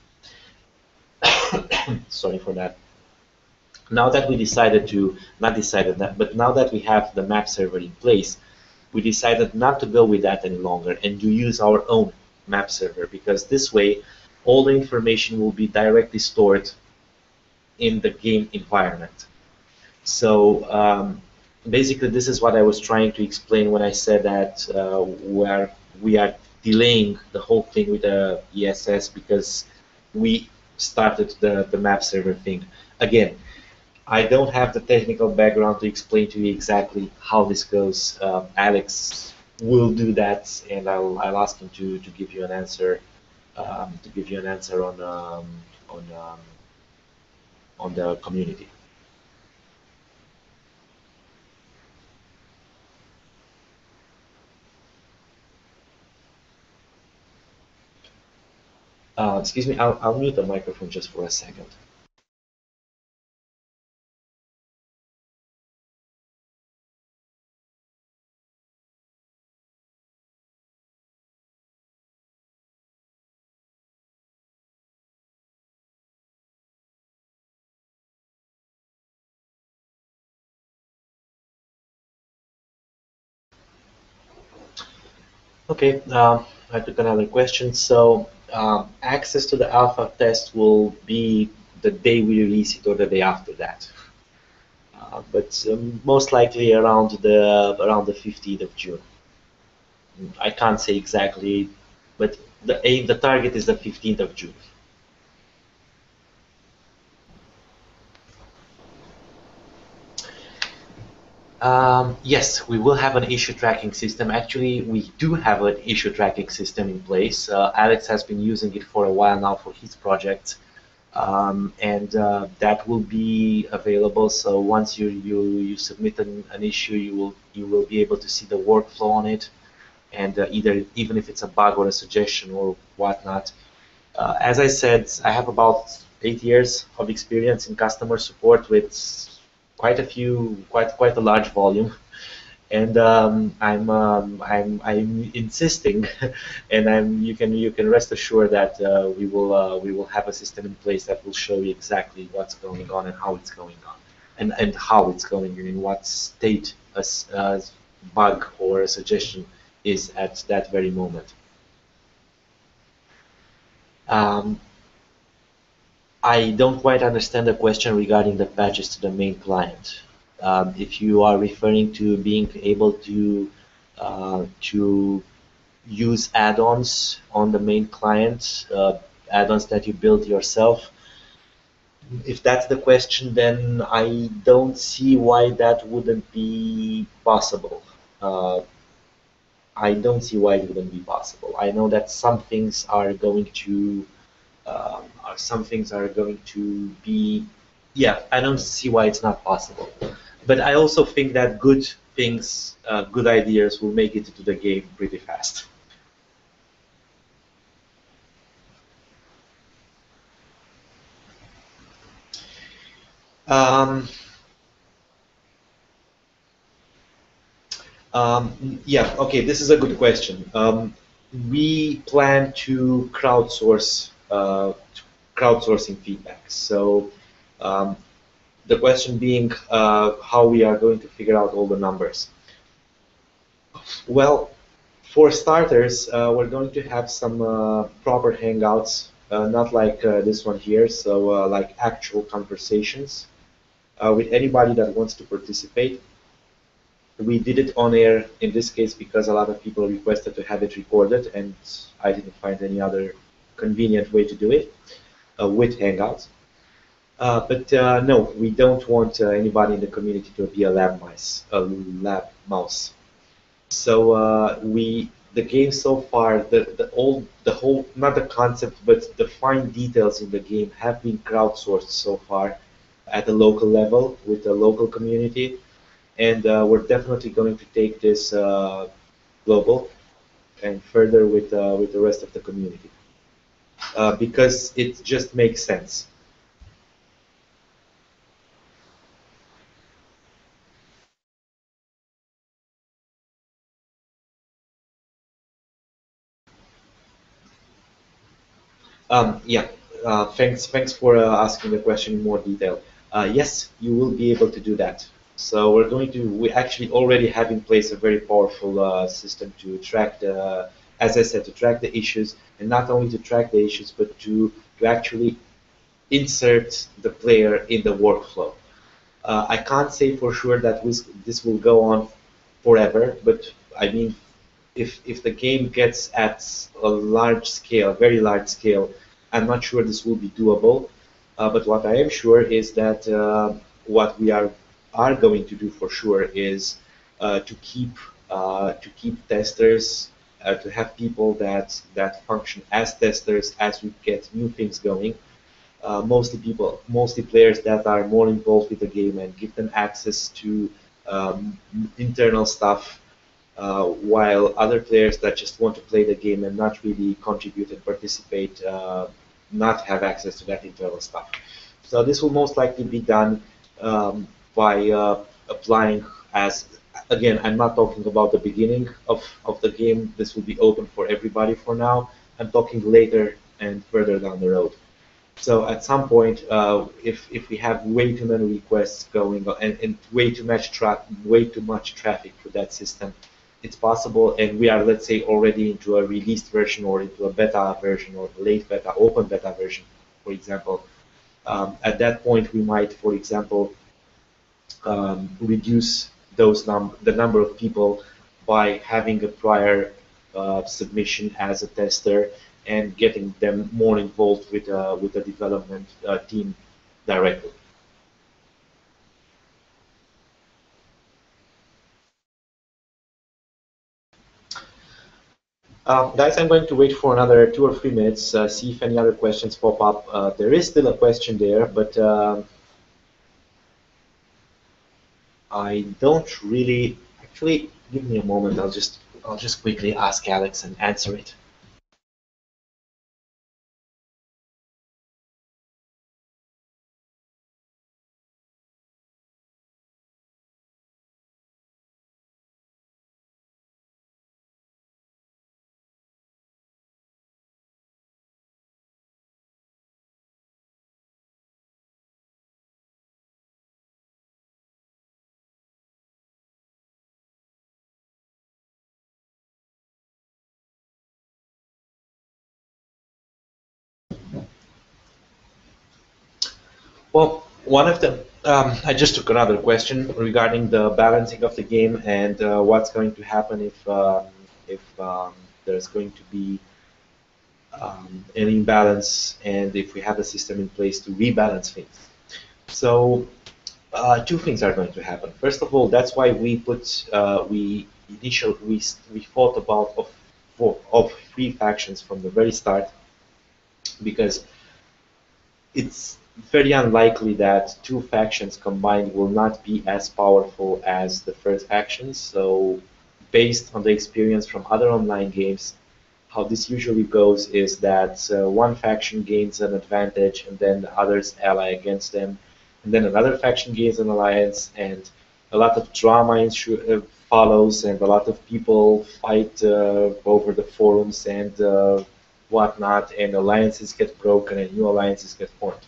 Sorry for that. Now that we decided to, not decided that, but now that we have the map server in place, we decided not to go with that any longer and to use our own map server, because this way all the information will be directly stored in the game environment. So basically, this is what I was trying to explain when I said that where we are delaying the whole thing with the ESS because we started the map server thing. Again, I don't have the technical background to explain to you exactly how this goes. Alex will do that, and I'll ask him to give you an answer on um, on the community. Excuse me, I'll mute the microphone just for a second. Okay, I took another question. So, access to the alpha test will be the day we release it or the day after that. But most likely around the 15th of June. I can't say exactly, but the target is the 15th of June. Yes, we will have an issue tracking system. Actually, we do have an issue tracking system in place. Alex has been using it for a while now for his project, and that will be available. So once you submit an issue, you will be able to see the workflow on it, and even if it's a bug or a suggestion or whatnot. As I said, I have about 8 years of experience in customer support with quite a large volume, and I'm insisting, and you can rest assured that we will have a system in place that will show you exactly what's going on and how it's going on, and how it's going and in what state a bug or a suggestion is at that very moment. Um, I don't quite understand the question regarding the patches to the main client. If you are referring to being able to use add-ons on the main client, add-ons that you build yourself, if that's the question, then I don't see why that wouldn't be possible. Uh, I don't see why it wouldn't be possible. I know that some things are going to be, yeah, I don't see why it's not possible. But I also think that good ideas will make it into the game pretty fast. Um, yeah, okay, this is a good question. We plan to crowdsourcing feedback. So um, the question being how we are going to figure out all the numbers. Well, for starters, we're going to have some proper hangouts, not like this one here, so like actual conversations with anybody that wants to participate. We did it on air in this case because a lot of people requested to have it recorded, and I didn't find any other convenient way to do it with Hangouts. But no, we don't want anybody in the community to be a lab mouse. So the game so far, the whole, not the concept, but the fine details in the game have been crowdsourced so far at the local level with the local community, and we're definitely going to take this global and further with the rest of the community because it just makes sense. Yeah, thanks for asking the question in more detail. Yes, you will be able to do that. So we actually already have in place a very powerful system to track as I said, to track the issues, and not only to track the issues, but to actually insert the player in the workflow. I can't say for sure that this will go on forever, but I mean, if the game gets at a large scale, very large scale, I'm not sure this will be doable. But what I am sure is that what we are going to do for sure is to keep testers, to have people that function as testers as we get new things going, mostly players that are more involved with the game and give them access to internal stuff, while other players that just want to play the game and not really contribute and participate, not have access to that internal stuff. So this will most likely be done by applying as, again, I'm not talking about the beginning of the game. This will be open for everybody for now. I'm talking later and further down the road. So at some point, if we have way too many requests going on and way too much traffic for that system, it's possible, and we are, let's say, already into a released version or into a beta version or late beta, open beta version, for example. At that point, we might, for example, reduce the number of people by having a prior submission as a tester and getting them more involved with the development team directly. Guys, I'm going to wait for another 2 or 3 minutes, see if any other questions pop up. There is still a question there, but I don't really. Actually, give me a moment. I'll just quickly ask Alex and answer it. Well, one of the I just took another question regarding the balancing of the game and what's going to happen if there's going to be an imbalance and if we have a system in place to rebalance things. So two things are going to happen. First of all, that's why we thought about of three factions from the very start, because it's very unlikely that two factions combined will not be as powerful as the first factions. So, based on the experience from other online games, how this usually goes is that one faction gains an advantage and then the others ally against them, and then another faction gains an alliance, and a lot of drama follows, and a lot of people fight over the forums and whatnot, and alliances get broken and new alliances get formed.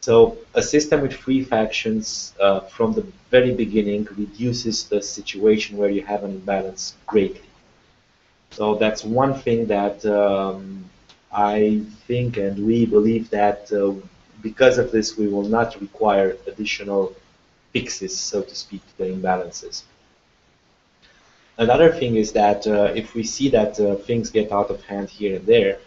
So a system with three factions from the very beginning reduces the situation where you have an imbalance greatly. So that's one thing that I think and we believe that because of this, we will not require additional fixes, so to speak, to the imbalances. Another thing is that if we see that things get out of hand here and there,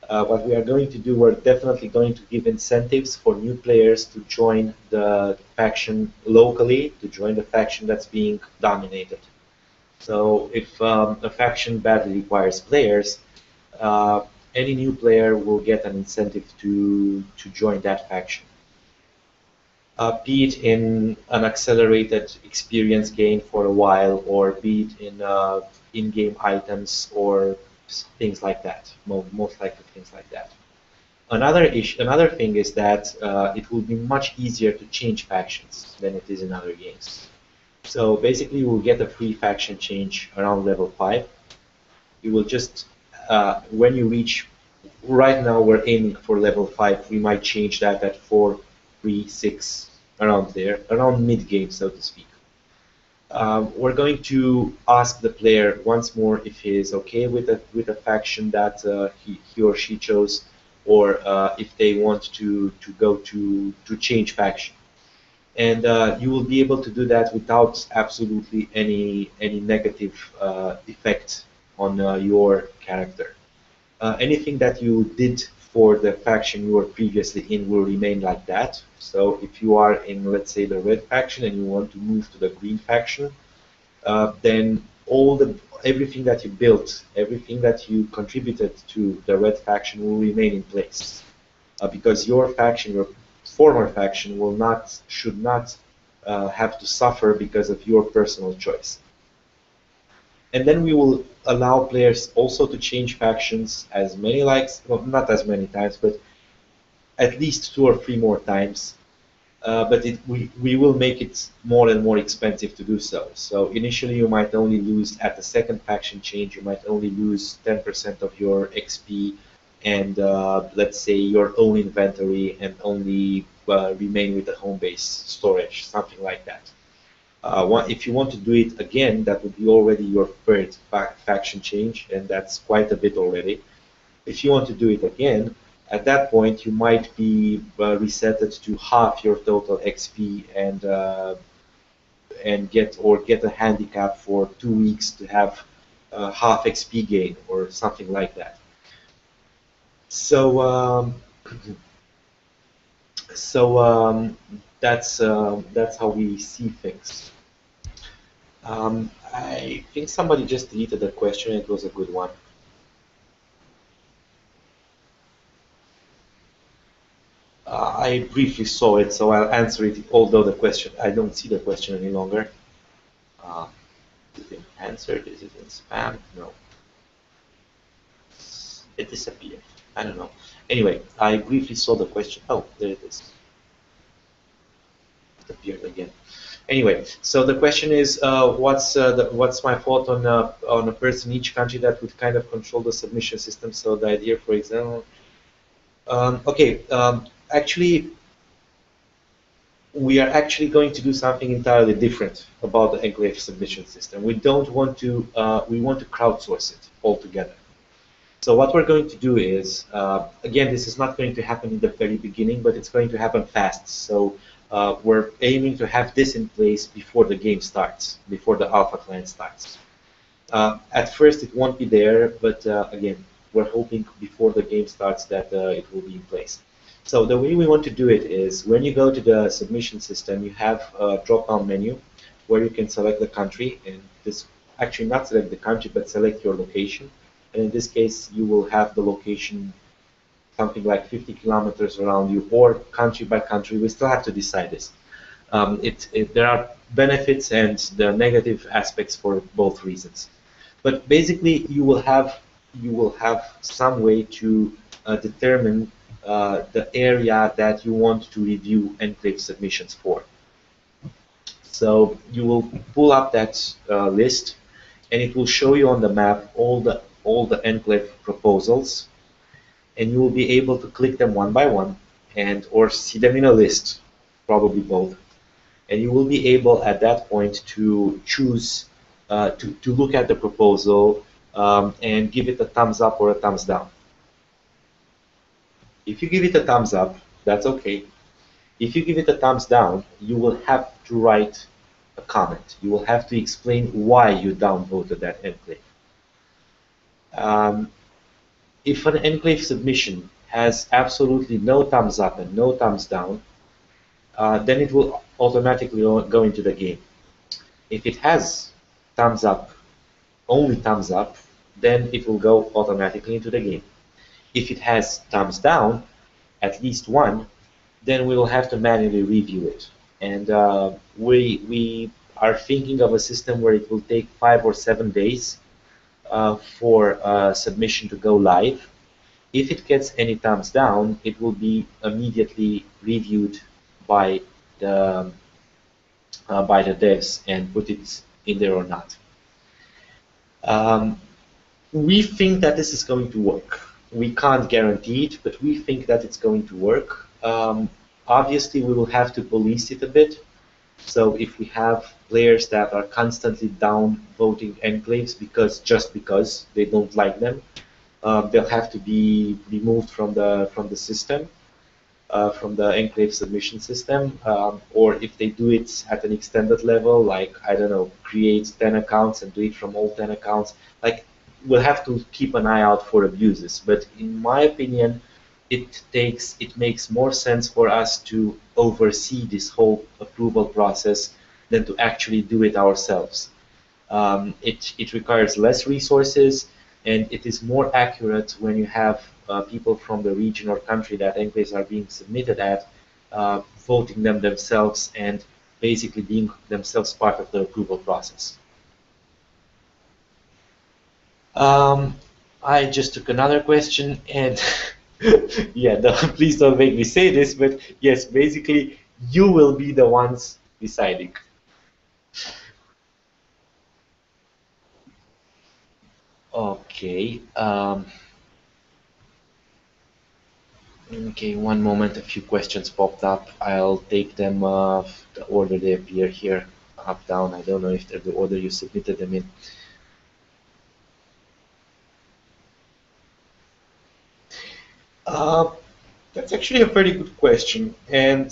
what we are going to do, we're definitely going to give incentives for new players to join the faction locally, to join the faction that's being dominated. So if a faction badly requires players, any new player will get an incentive to join that faction. Be it in an accelerated experience gain for a while, or be it in in-game items or things like that. Most likely things like that. Another thing is that it will be much easier to change factions than it is in other games. So basically, we'll get a free faction change around level 5. You will just, when you reach, right now we're aiming for level 5, we might change that at 4, 3, 6, around there, around mid-game, so to speak. We're going to ask the player once more if he is okay with a faction that he or she chose, or if they want to go to change faction. And you will be able to do that without absolutely any negative effect on your character. Anything that you did for the faction you were previously in will remain like that. So if you are in, let's say, the red faction and you want to move to the green faction, then everything that you built, everything that you contributed to the red faction will remain in place, because your faction, your former faction, should not have to suffer because of your personal choice. And then we will allow players also to change factions as many likes, well, not as many times, but at least 2 or 3 more times. But we will make it more and more expensive to do so. So initially you might only lose at the second faction change, you might only lose 10% of your XP and let's say your own inventory, and only remain with the home base storage, something like that. If you want to do it again, that would be already your third faction change, and that's quite a bit already. If you want to do it again, at that point you might be resetted to half your total XP and get a handicap for 2 weeks to have half XP gain or something like that. So so that's how we see things. I think somebody just deleted the question. It was a good one. I briefly saw it, so I'll answer it. Although the question, I don't see the question any longer. Is it answered? Is it in spam? No. It disappeared. I don't know. Anyway, I briefly saw the question. Oh, there it is. It appeared again. Anyway, so the question is, what's my thought on a person in each country that would kind of control the submission system? So the idea, for example, okay, actually, we are actually going to do something entirely different about the Enclave submission system. We don't want to, we want to crowdsource it altogether. So what we're going to do is, again, this is not going to happen in the very beginning, but it's going to happen fast. So we're aiming to have this in place before the game starts, before the alpha client starts. At first, it won't be there, but again, we're hoping before the game starts that it will be in place. So the way we want to do it is when you go to the submission system, you have a drop-down menu where you can select the country, and this actually not select the country, but select your location. And in this case, you will have the location something like 50 kilometers around you, or country by country. We still have to decide this. There are benefits and the negative aspects for both reasons. But basically, you will have some way to determine the area that you want to review Enclave submissions for. So you will pull up that list, and it will show you on the map all the Enclave proposals, and you will be able to click them one by one, and or see them in a list, probably both. And you will be able at that point to choose to look at the proposal and give it a thumbs up or a thumbs down. If you give it a thumbs up, that's okay. If you give it a thumbs down, you will have to write a comment. You will have to explain why you downvoted that Enclave. If an Enclave submission has absolutely no thumbs up and no thumbs down, then it will automatically go into the game. If it has thumbs up, only thumbs up, then it will go automatically into the game. If it has thumbs down, at least one, then we will have to manually review it. And we are thinking of a system where it will take 5 or 7 days for submission to go live. If it gets any thumbs down, it will be immediately reviewed by the devs and put it in there or not. We think that this is going to work. We can't guarantee it, but we think that it's going to work. Obviously, we will have to police it a bit. So if we have players that are constantly down voting enclaves just because they don't like them, they'll have to be removed from the system, from the enclave submission system. Or if they do it at an extended level, like I don't know, create 10 accounts and do it from all 10 accounts, like we'll have to keep an eye out for abuses. But in my opinion, it makes more sense for us to oversee this whole approval process than to actually do it ourselves. It requires less resources, and it is more accurate when you have people from the region or country that enclaves are being submitted at voting them themselves and basically being themselves part of the approval process. I just took another question, and yeah, please don't make me say this, but yes, basically, you will be the ones deciding. Okay. Okay, one moment. A few questions popped up. I'll take them the order they appear here. up, down. I don't know if they're the order you submitted them in. Uh, that's actually a very good question, and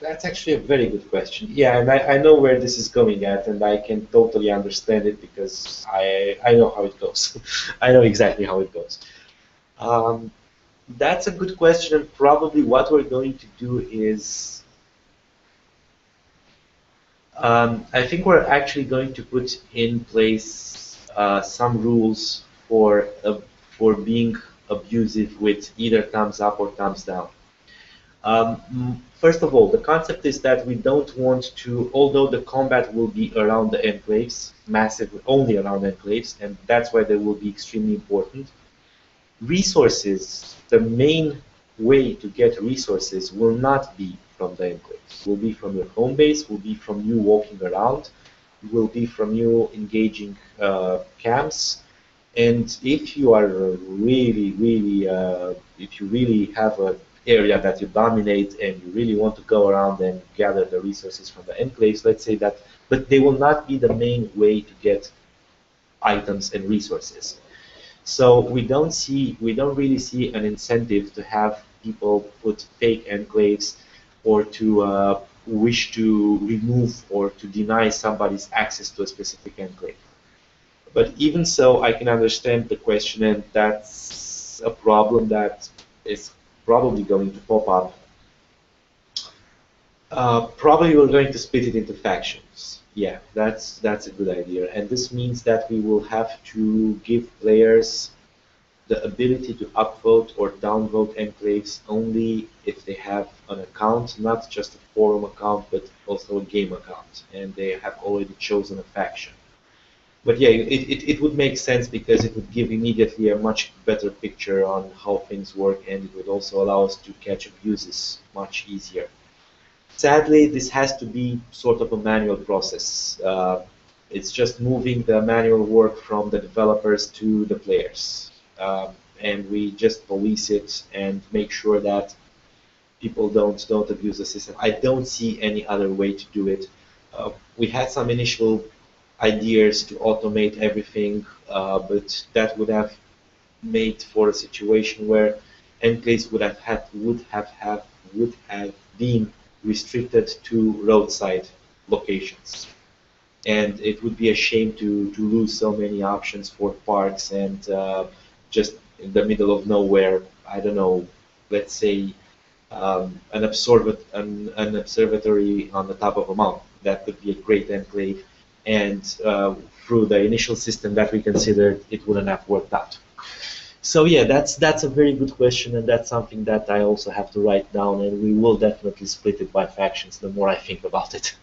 that's actually a very good question. Yeah, and I know where this is going at, and I can totally understand it because I know how it goes. I know exactly how it goes. Um, that's a good question, and probably what we're going to do is I think we're actually going to put in place some rules for being abusive with either thumbs up or thumbs down. First of all, the concept is that we don't want to, although the combat will be around the enclaves, massive, only around enclaves, and that's why they will be extremely important. Resources, the main way to get resources will not be from the enclaves, will be from your home base, will be from you walking around, will be from you engaging camps, and if you are if you really have an area that you dominate and you really want to go around and gather the resources from the enclaves, let's say that, but they will not be the main way to get items and resources. So we don't really see an incentive to have people put fake enclaves or to wish to remove or to deny somebody's access to a specific enclave. But even so, I can understand the question, and that's a problem that is probably going to pop up. Probably we're going to split it into factions. Yeah, that's a good idea, and this means that we will have to give players the ability to upvote or downvote enclaves only if they have an account, not just a forum account, but also a game account, and they have already chosen a faction. But yeah, it would make sense because it would give immediately a much better picture on how things work, and it would also allow us to catch abuses much easier. Sadly, this has to be sort of a manual process. It's just moving the manual work from the developers to the players. And we just police it and make sure that people don't abuse the system. I don't see any other way to do it. We had some initial ideas to automate everything, but that made for a situation where enclaves would have been restricted to roadside locations, and it would be a shame to lose so many options for parks and just in the middle of nowhere. I don't know, let's say an observatory on the top of a mountain. That could be a great enclave, and through the initial system that we considered, it wouldn't have worked out. So yeah, that's a very good question, and that's something that I also have to write down, and we will definitely split it by factions the more I think about it.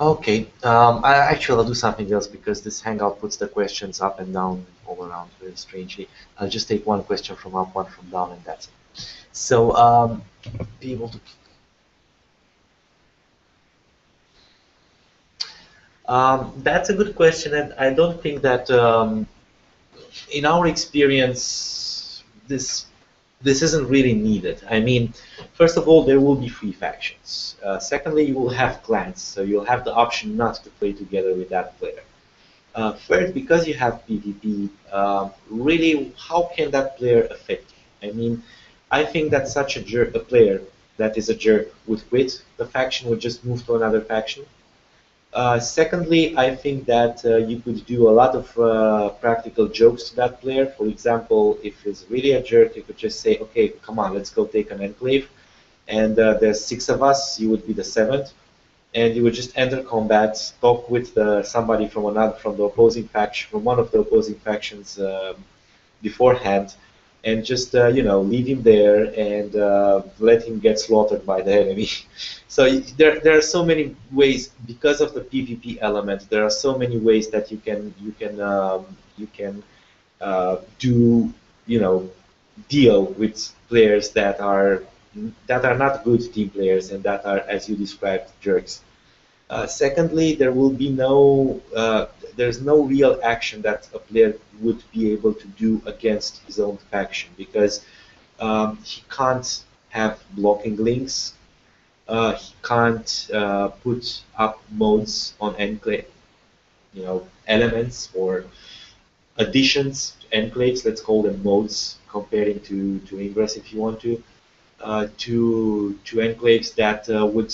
Okay, I'll do something else because this Hangout puts the questions up and down all around very strangely. I'll just take one question from up, one from down, and that's it. So, be able to. That's a good question, and I don't think that in our experience, this isn't really needed. I mean, first of all, there will be free factions. Secondly, you will have clans, so you'll have the option not to play together with that player. Third, because you have PvP, really, how can that player affect you? I mean, I think that such a player that is a jerk would quit the faction, would just move to another faction. Secondly, I think that you could do a lot of practical jokes to that player. For example, if he's really a jerk, you could just say, okay, come on, let's go take an enclave. And there's six of us, you would be the seventh. And you would just enter combat, talk with somebody from the opposing faction, from one of the opposing factions beforehand, and just leave him there and let him get slaughtered by the enemy. So there are so many ways because of the PvP element. There are so many ways that you can do deal with players that are not good team players and that are, as you described, jerks. Secondly, there's no real action that a player would be able to do against his own faction because he can't have blocking links. He can't put up modes on Enclave, elements or additions to enclaves. Let's call them modes, comparing to Ingress if you want to enclaves that would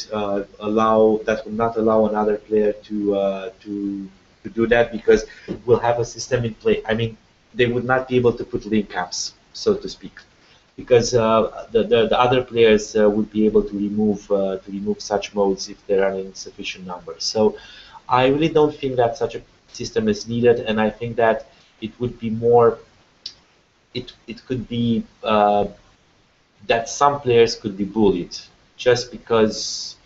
not allow another player to do that because we'll have a system in play. I mean, they would not be able to put link caps, so to speak, because the other players would be able to remove such modes if there are insufficient numbers. So I really don't think that such a system is needed, and I think that it would be more. It could be that some players could be bullied just because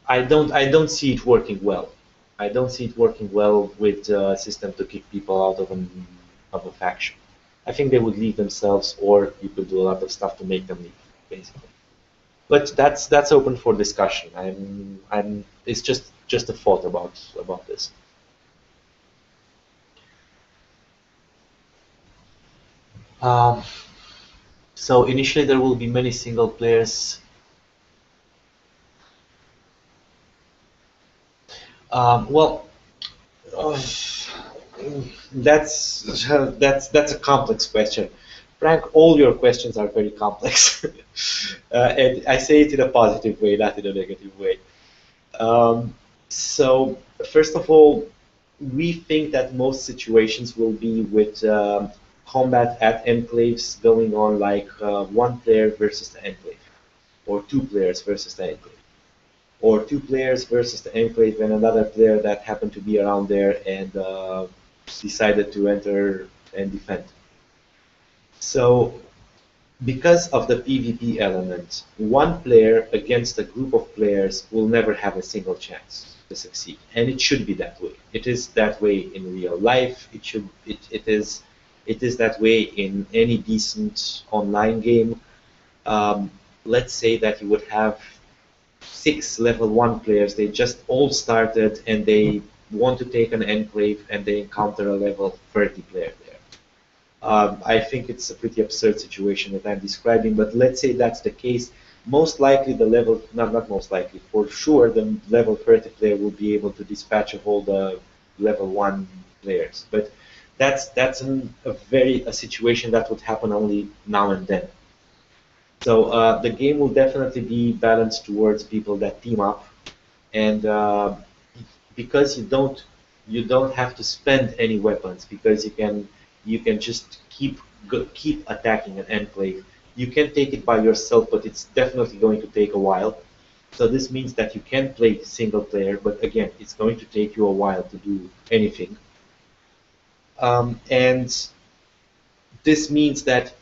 I don't see it working well. I don't see it working well with a system to kick people out of a faction. I think they would leave themselves, or you could do a lot of stuff to make them leave, basically. But that's open for discussion. It's just a thought about this. Um, so initially there will be many single players. Well, uh, that's a complex question. Frank, all your questions are very complex, and I say it in a positive way, not in a negative way. So first of all, we think that most situations will be with combat at enclaves going on like one player versus the enclave, or two players versus the enclave, or two players versus the enclave and another player that happened to be around there and decided to enter and defend. So because of the PvP element, one player against a group of players will never have a single chance to succeed, and it should be that way. It is that way in real life. It is that way in any decent online game. Um, let's say that you would have six level 1 players. They just all started and they want to take an enclave and they encounter a level 30 player there. I think it's a pretty absurd situation that I'm describing, but let's say that's the case. Most likely the level, not most likely, for sure the level 30 player will be able to dispatch of all the level 1 players. But that's a situation that would happen only now and then. So the game will definitely be balanced towards people that team up, and because you don't have to spend any weapons because you can just keep attacking an enclave. You can take it by yourself, but it's definitely going to take a while. So this means that you can play single player, but again, it's going to take you a while to do anything. And this means that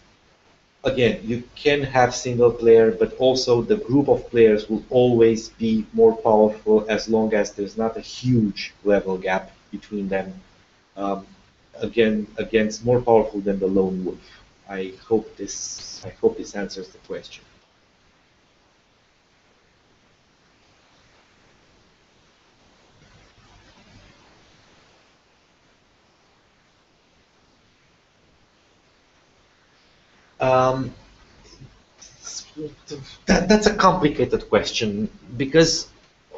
again, you can have single player, but also the group of players will always be more powerful as long as there's not a huge level gap between them. Um, again, against more powerful than the lone wolf. I hope this answers the question. Um, that's a complicated question because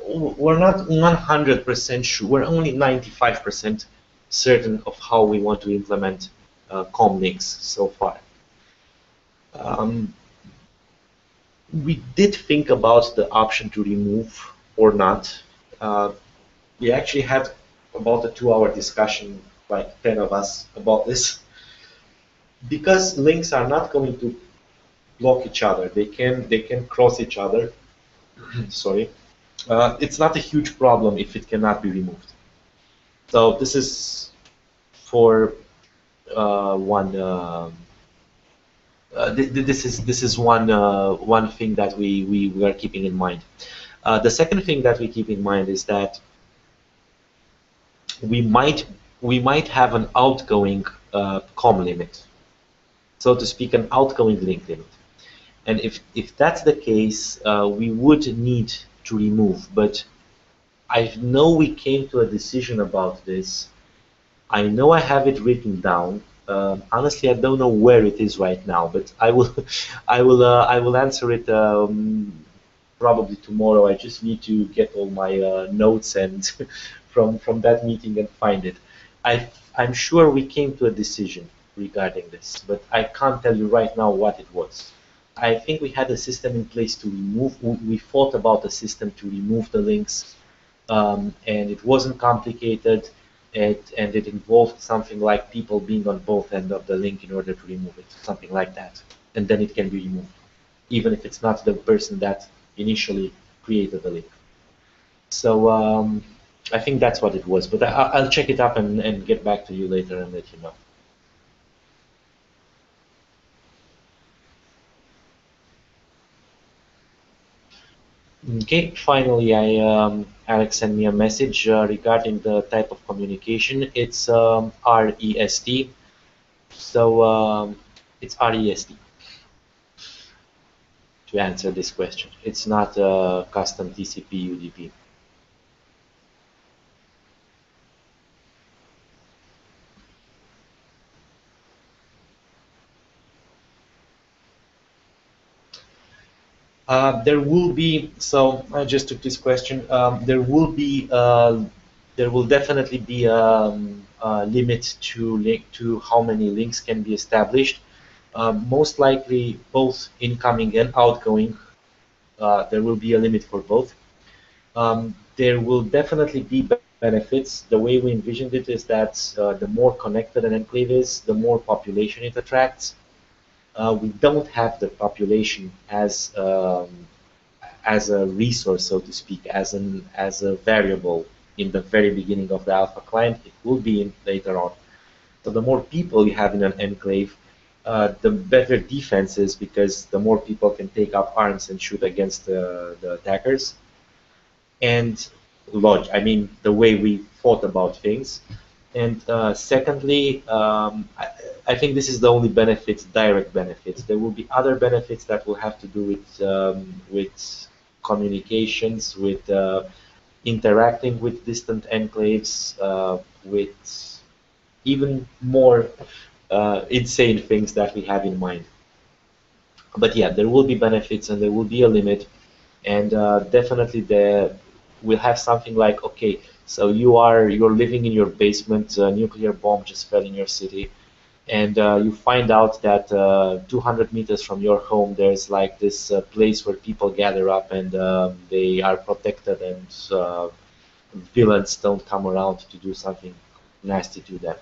we're not 100% sure. We're only 95% certain of how we want to implement comlinks so far. Um, we did think about the option to remove or not. Uh, we actually had about a 2-hour discussion, like 10 of us, about this. Because links are not going to block each other, they can cross each other. Sorry, it's not a huge problem if it cannot be removed. So this is for one. This is one thing that we are keeping in mind. The second thing that we keep in mind is that we might have an outgoing com limit, so to speak, an outgoing link limit. And if that's the case, we would need to remove. But I know we came to a decision about this. I know I have it written down. Honestly, I don't know where it is right now, but I will, I will answer it probably tomorrow. I just need to get all my notes and from that meeting and find it. I'm sure we came to a decision regarding this, but I can't tell you right now what it was. I think we had a system in place to remove. We thought about a system to remove the links, and it wasn't complicated. And it involved something like people being on both ends of the link in order to remove it, something like that, and then it can be removed, even if it's not the person that initially created the link. So I think that's what it was, but I'll check it up and get back to you later and let you know. Okay, finally, Alex sent me a message regarding the type of communication. It's REST. So it's REST to answer this question. It's not custom TCP UDP. There will be, so I just took this question. There will definitely be a limit to how many links can be established. Most likely, both incoming and outgoing. There will be a limit for both. There will definitely be benefits. The way we envisioned it is that the more connected an enclave is, the more population it attracts. We don't have the population as a resource, so to speak, as a variable in the very beginning of the alpha client. It will be in later on. So the more people you have in an enclave, the better defense is, because the more people can take up arms and shoot against the attackers. And I mean, the way we thought about things. And secondly, I think this is the only benefits, direct benefits. There will be other benefits that will have to do with communications, with interacting with distant enclaves, with even more insane things that we have in mind. But yeah, there will be benefits and there will be a limit, and definitely we'll have something like, okay, so you're living in your basement, a nuclear bomb just fell in your city, and you find out that 200 meters from your home there's like this place where people gather up, and they are protected, and villains don't come around to do something nasty to them.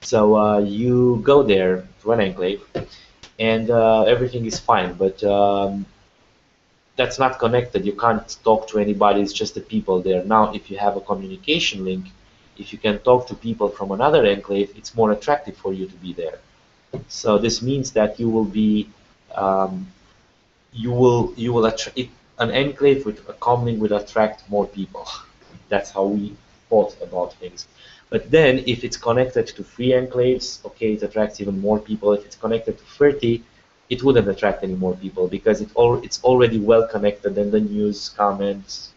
So you go there to an enclave, and everything is fine, but that's not connected. You can't talk to anybody. It's just the people there. Now, if you have a communication link, if you can talk to people from another enclave, it's more attractive for you to be there. So this means that you will be, you will attract an enclave with a comlink will attract more people. That's how we thought about things. But then, if it's connected to 3 enclaves, okay, it attracts even more people. If it's connected to 30, it wouldn't attract any more people, because it's already well connected, and the news, comments,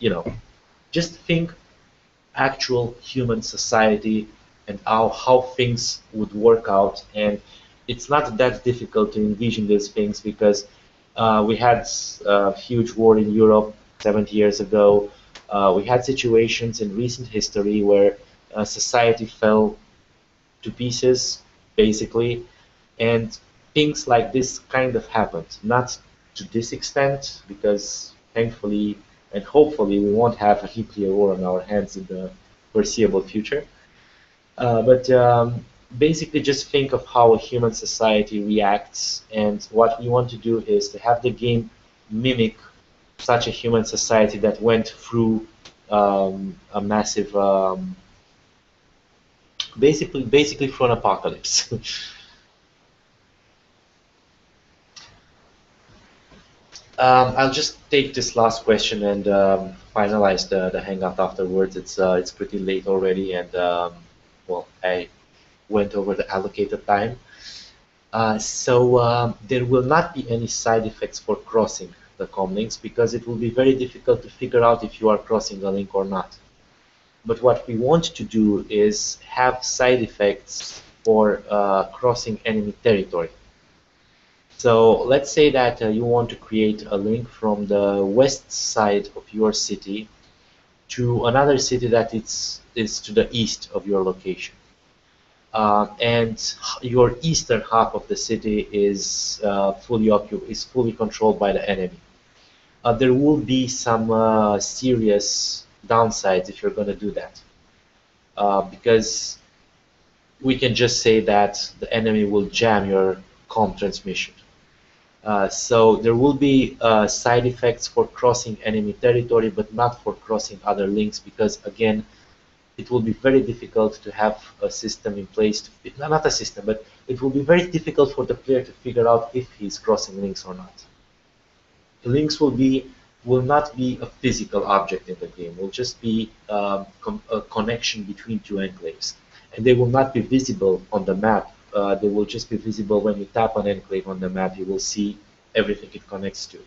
just think actual human society and how things would work out. And it's not that difficult to envision these things, because we had a huge war in Europe 70 years ago. We had situations in recent history where society fell to pieces, basically, and things like this kind of happened. Not to this extent, because thankfully and hopefully we won't have a nuclear war on our hands in the foreseeable future. But basically, just think of how a human society reacts, and what we want to do is to have the game mimic such a human society that went through a massive, basically through an apocalypse. I'll just take this last question and finalize the hangout afterwards. It's pretty late already, and well, I went over the allocated time. So there will not be any side effects for crossing the comlinks, because it will be very difficult to figure out if you are crossing the link or not. But what we want to do is have side effects for crossing enemy territory. So let's say that you want to create a link from the west side of your city to another city that is to the east of your location. And your eastern half of the city is fully controlled by the enemy. There will be some serious downsides if you're going to do that, because we can just say that the enemy will jam your comm transmission. So there will be side effects for crossing enemy territory, but not for crossing other links, because again, it will be very difficult to have a system in place, not a system, but it will be very difficult for the player to figure out if he's crossing links or not. The links will not be a physical object in the game. Will just be a connection between two enclaves, and they will not be visible on the map. They will just be visible when you tap an enclave on the map. You will see everything it connects to.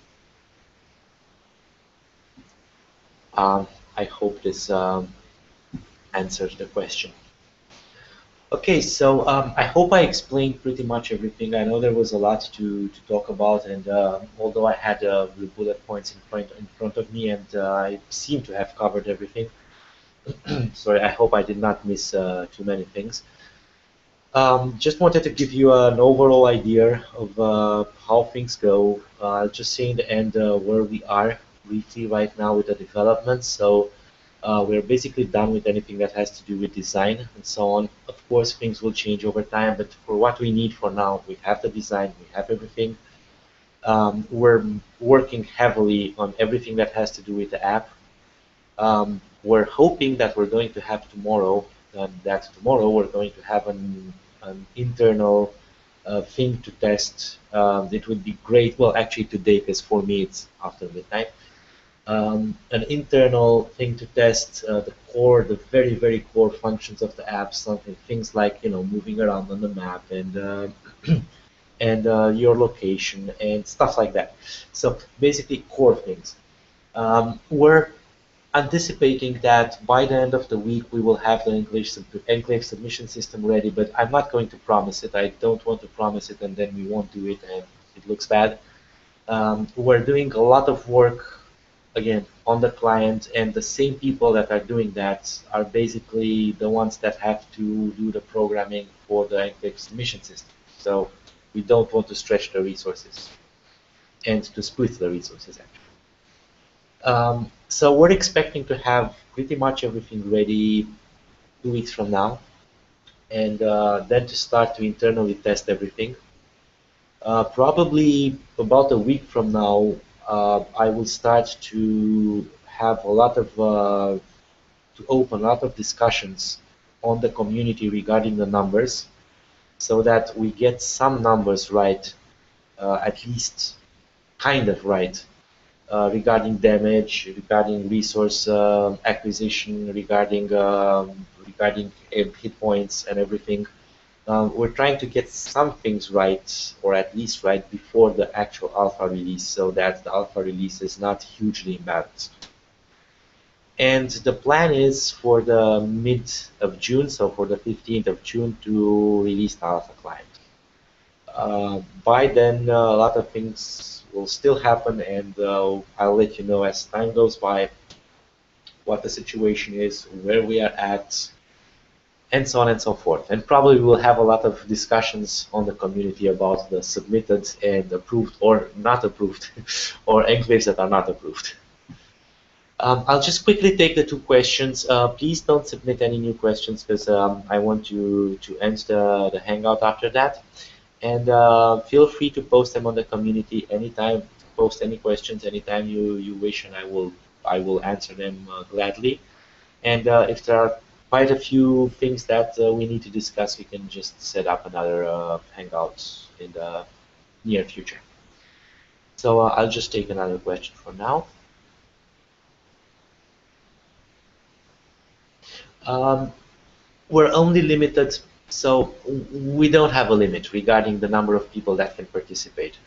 I hope this answers the question. Okay, so I hope I explained pretty much everything. I know there was a lot to talk about, and although I had the bullet points in front of me, and I seem to have covered everything. Sorry, I hope I did not miss too many things. Just wanted to give you an overall idea of how things go. Just saying the end where we are briefly right now with the development. So we're basically done with anything that has to do with design and so on. Of course, things will change over time, but for what we need for now, we have the design, we have everything. We're working heavily on everything that has to do with the app. We're hoping that we're going to have tomorrow, we're going to have an internal thing to test. It would be great, well, actually today, because for me it's after midnight. An internal thing to test the very, very core functions of the app, something things like moving around on the map and and your location and stuff like that. So basically core things. We're anticipating that by the end of the week we will have the Enclave submission system ready, but I'm not going to promise it. I don't want to promise it and then we won't do it and it looks bad. We're doing a lot of work again on the client, and the same people that are doing that are basically the ones that have to do the programming for the Enclave submission system. So we don't want to stretch the resources and to split the resources actually. So we're expecting to have pretty much everything ready 2 weeks from now, and then to start to internally test everything. Probably about a week from now, I will start to have a lot of to open a lot of discussions on the community regarding the numbers, so that we get some numbers right, at least kind of right, regarding damage, regarding resource acquisition, regarding hit points and everything. We're trying to get some things right, or at least right, before the actual alpha release, so that the alpha release is not hugely imbalanced. And the plan is for the mid of June, so for the 15th of June, to release the alpha client. By then, a lot of things will still happen, and I'll let you know as time goes by what the situation is, where we are at, and so on and so forth. And probably we'll have a lot of discussions on the community about the submitted and approved or not approved, or enclaves that are not approved. I'll just quickly take the two questions. Please don't submit any new questions, because I want you to end the Hangout after that. And feel free to post them on the community anytime. Post any questions anytime you wish, and I will answer them gladly. And if there are quite a few things that we need to discuss, we can just set up another Hangout in the near future. So I'll just take another question for now. We're only limited, so we don't have a limit regarding the number of people that can participate.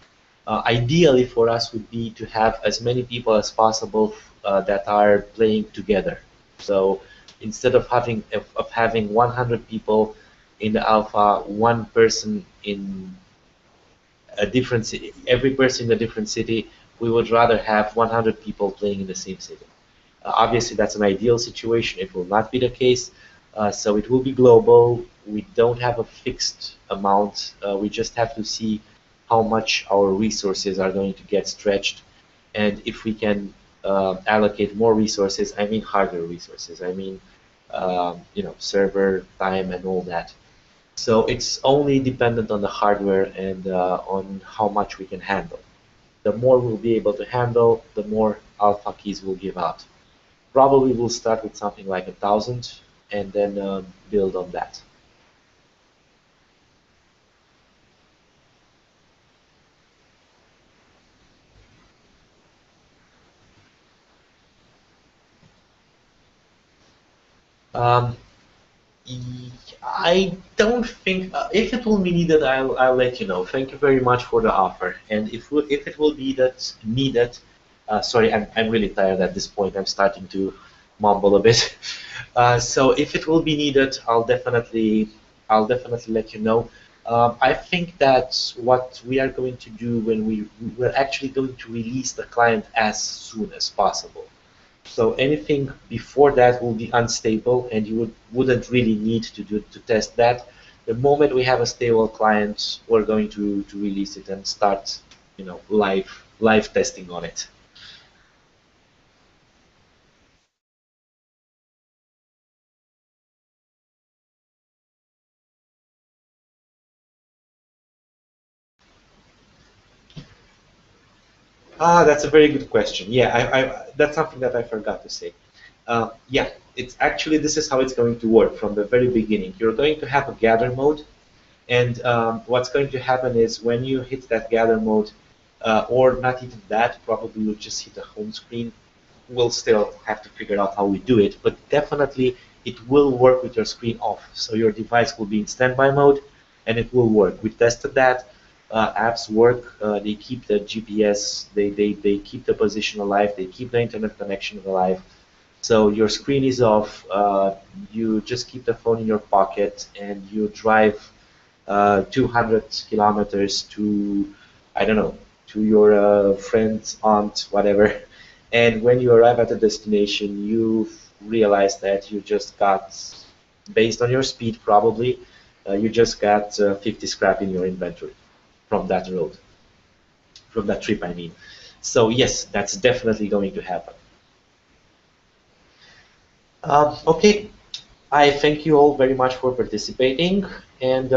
Ideally for us would be to have as many people as possible that are playing together. So instead of having 100 people in the alpha, one person in a different city, every person in a different city, we would rather have 100 people playing in the same city. Obviously, that's an ideal situation. It will not be the case. So it will be global. We don't have a fixed amount. We just have to see how much our resources are going to get stretched. And if we can allocate more resources, I mean hardware resources. I mean, server time and all that. So it's only dependent on the hardware and on how much we can handle. The more we'll be able to handle, the more alpha keys we'll give out. Probably we'll start with something like 1,000 and then build on that. Um, I don't think if it will be needed, I'll let you know. Thank you very much for the offer. And if it will be that needed, sorry, I'm really tired at this point. I'm starting to mumble a bit. So if it will be needed, I'll definitely let you know. I think that what we are going to do when we're actually going to release the client as soon as possible. So anything before that will be unstable, and you wouldn't really need to test that. The moment we have a stable client, we're going to release it and start, live testing on it. That's a very good question. Yeah, that's something that I forgot to say. Yeah, it's actually this is how it's going to work from the very beginning. You're going to have a gather mode. And what's going to happen is when you hit that gather mode, or not even that, probably you'll just hit the home screen. We'll still have to figure out how we do it, but definitely it will work with your screen off. So your device will be in standby mode and it will work. We tested that. Apps work. They keep the GPS, they keep the position alive, they keep the internet connection alive. So your screen is off. You just keep the phone in your pocket and you drive 200 kilometers to, I don't know, to your friend's aunt, whatever. And when you arrive at the destination, you realize that you just got, based on your speed probably, you just got 50 scrap in your inventory from that road, from that trip, I mean. So yes, that's definitely going to happen. Okay, I thank you all very much for participating, and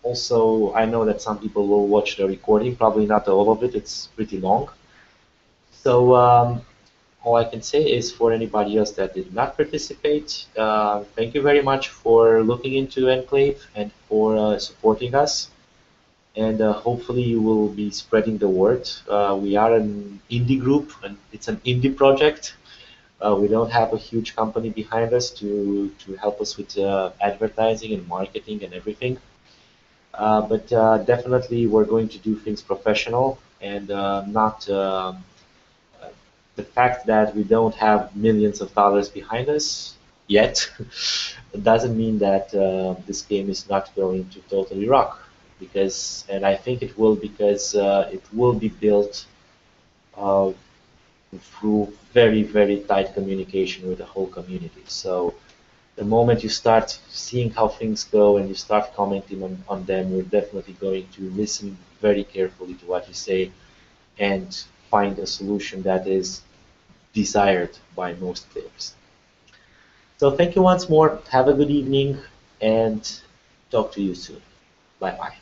also, I know that some people will watch the recording, probably not all of it, it's pretty long. So all I can say is for anybody else that did not participate, thank you very much for looking into Enclave and for supporting us. And hopefully you will be spreading the word. We are an indie group, and it's an indie project. We don't have a huge company behind us to help us with advertising and marketing and everything. But definitely we're going to do things professional and not the fact that we don't have millions of dollars behind us yet doesn't mean that this game is not going to totally rock, because and I think it will, because it will be built uh, through very very tight communication with the whole community. So the moment you start seeing how things go and you start commenting on them, we're definitely going to listen very carefully to what you say and find a solution that is desired by most players. So thank you once more. Have a good evening and talk to you soon. Bye bye.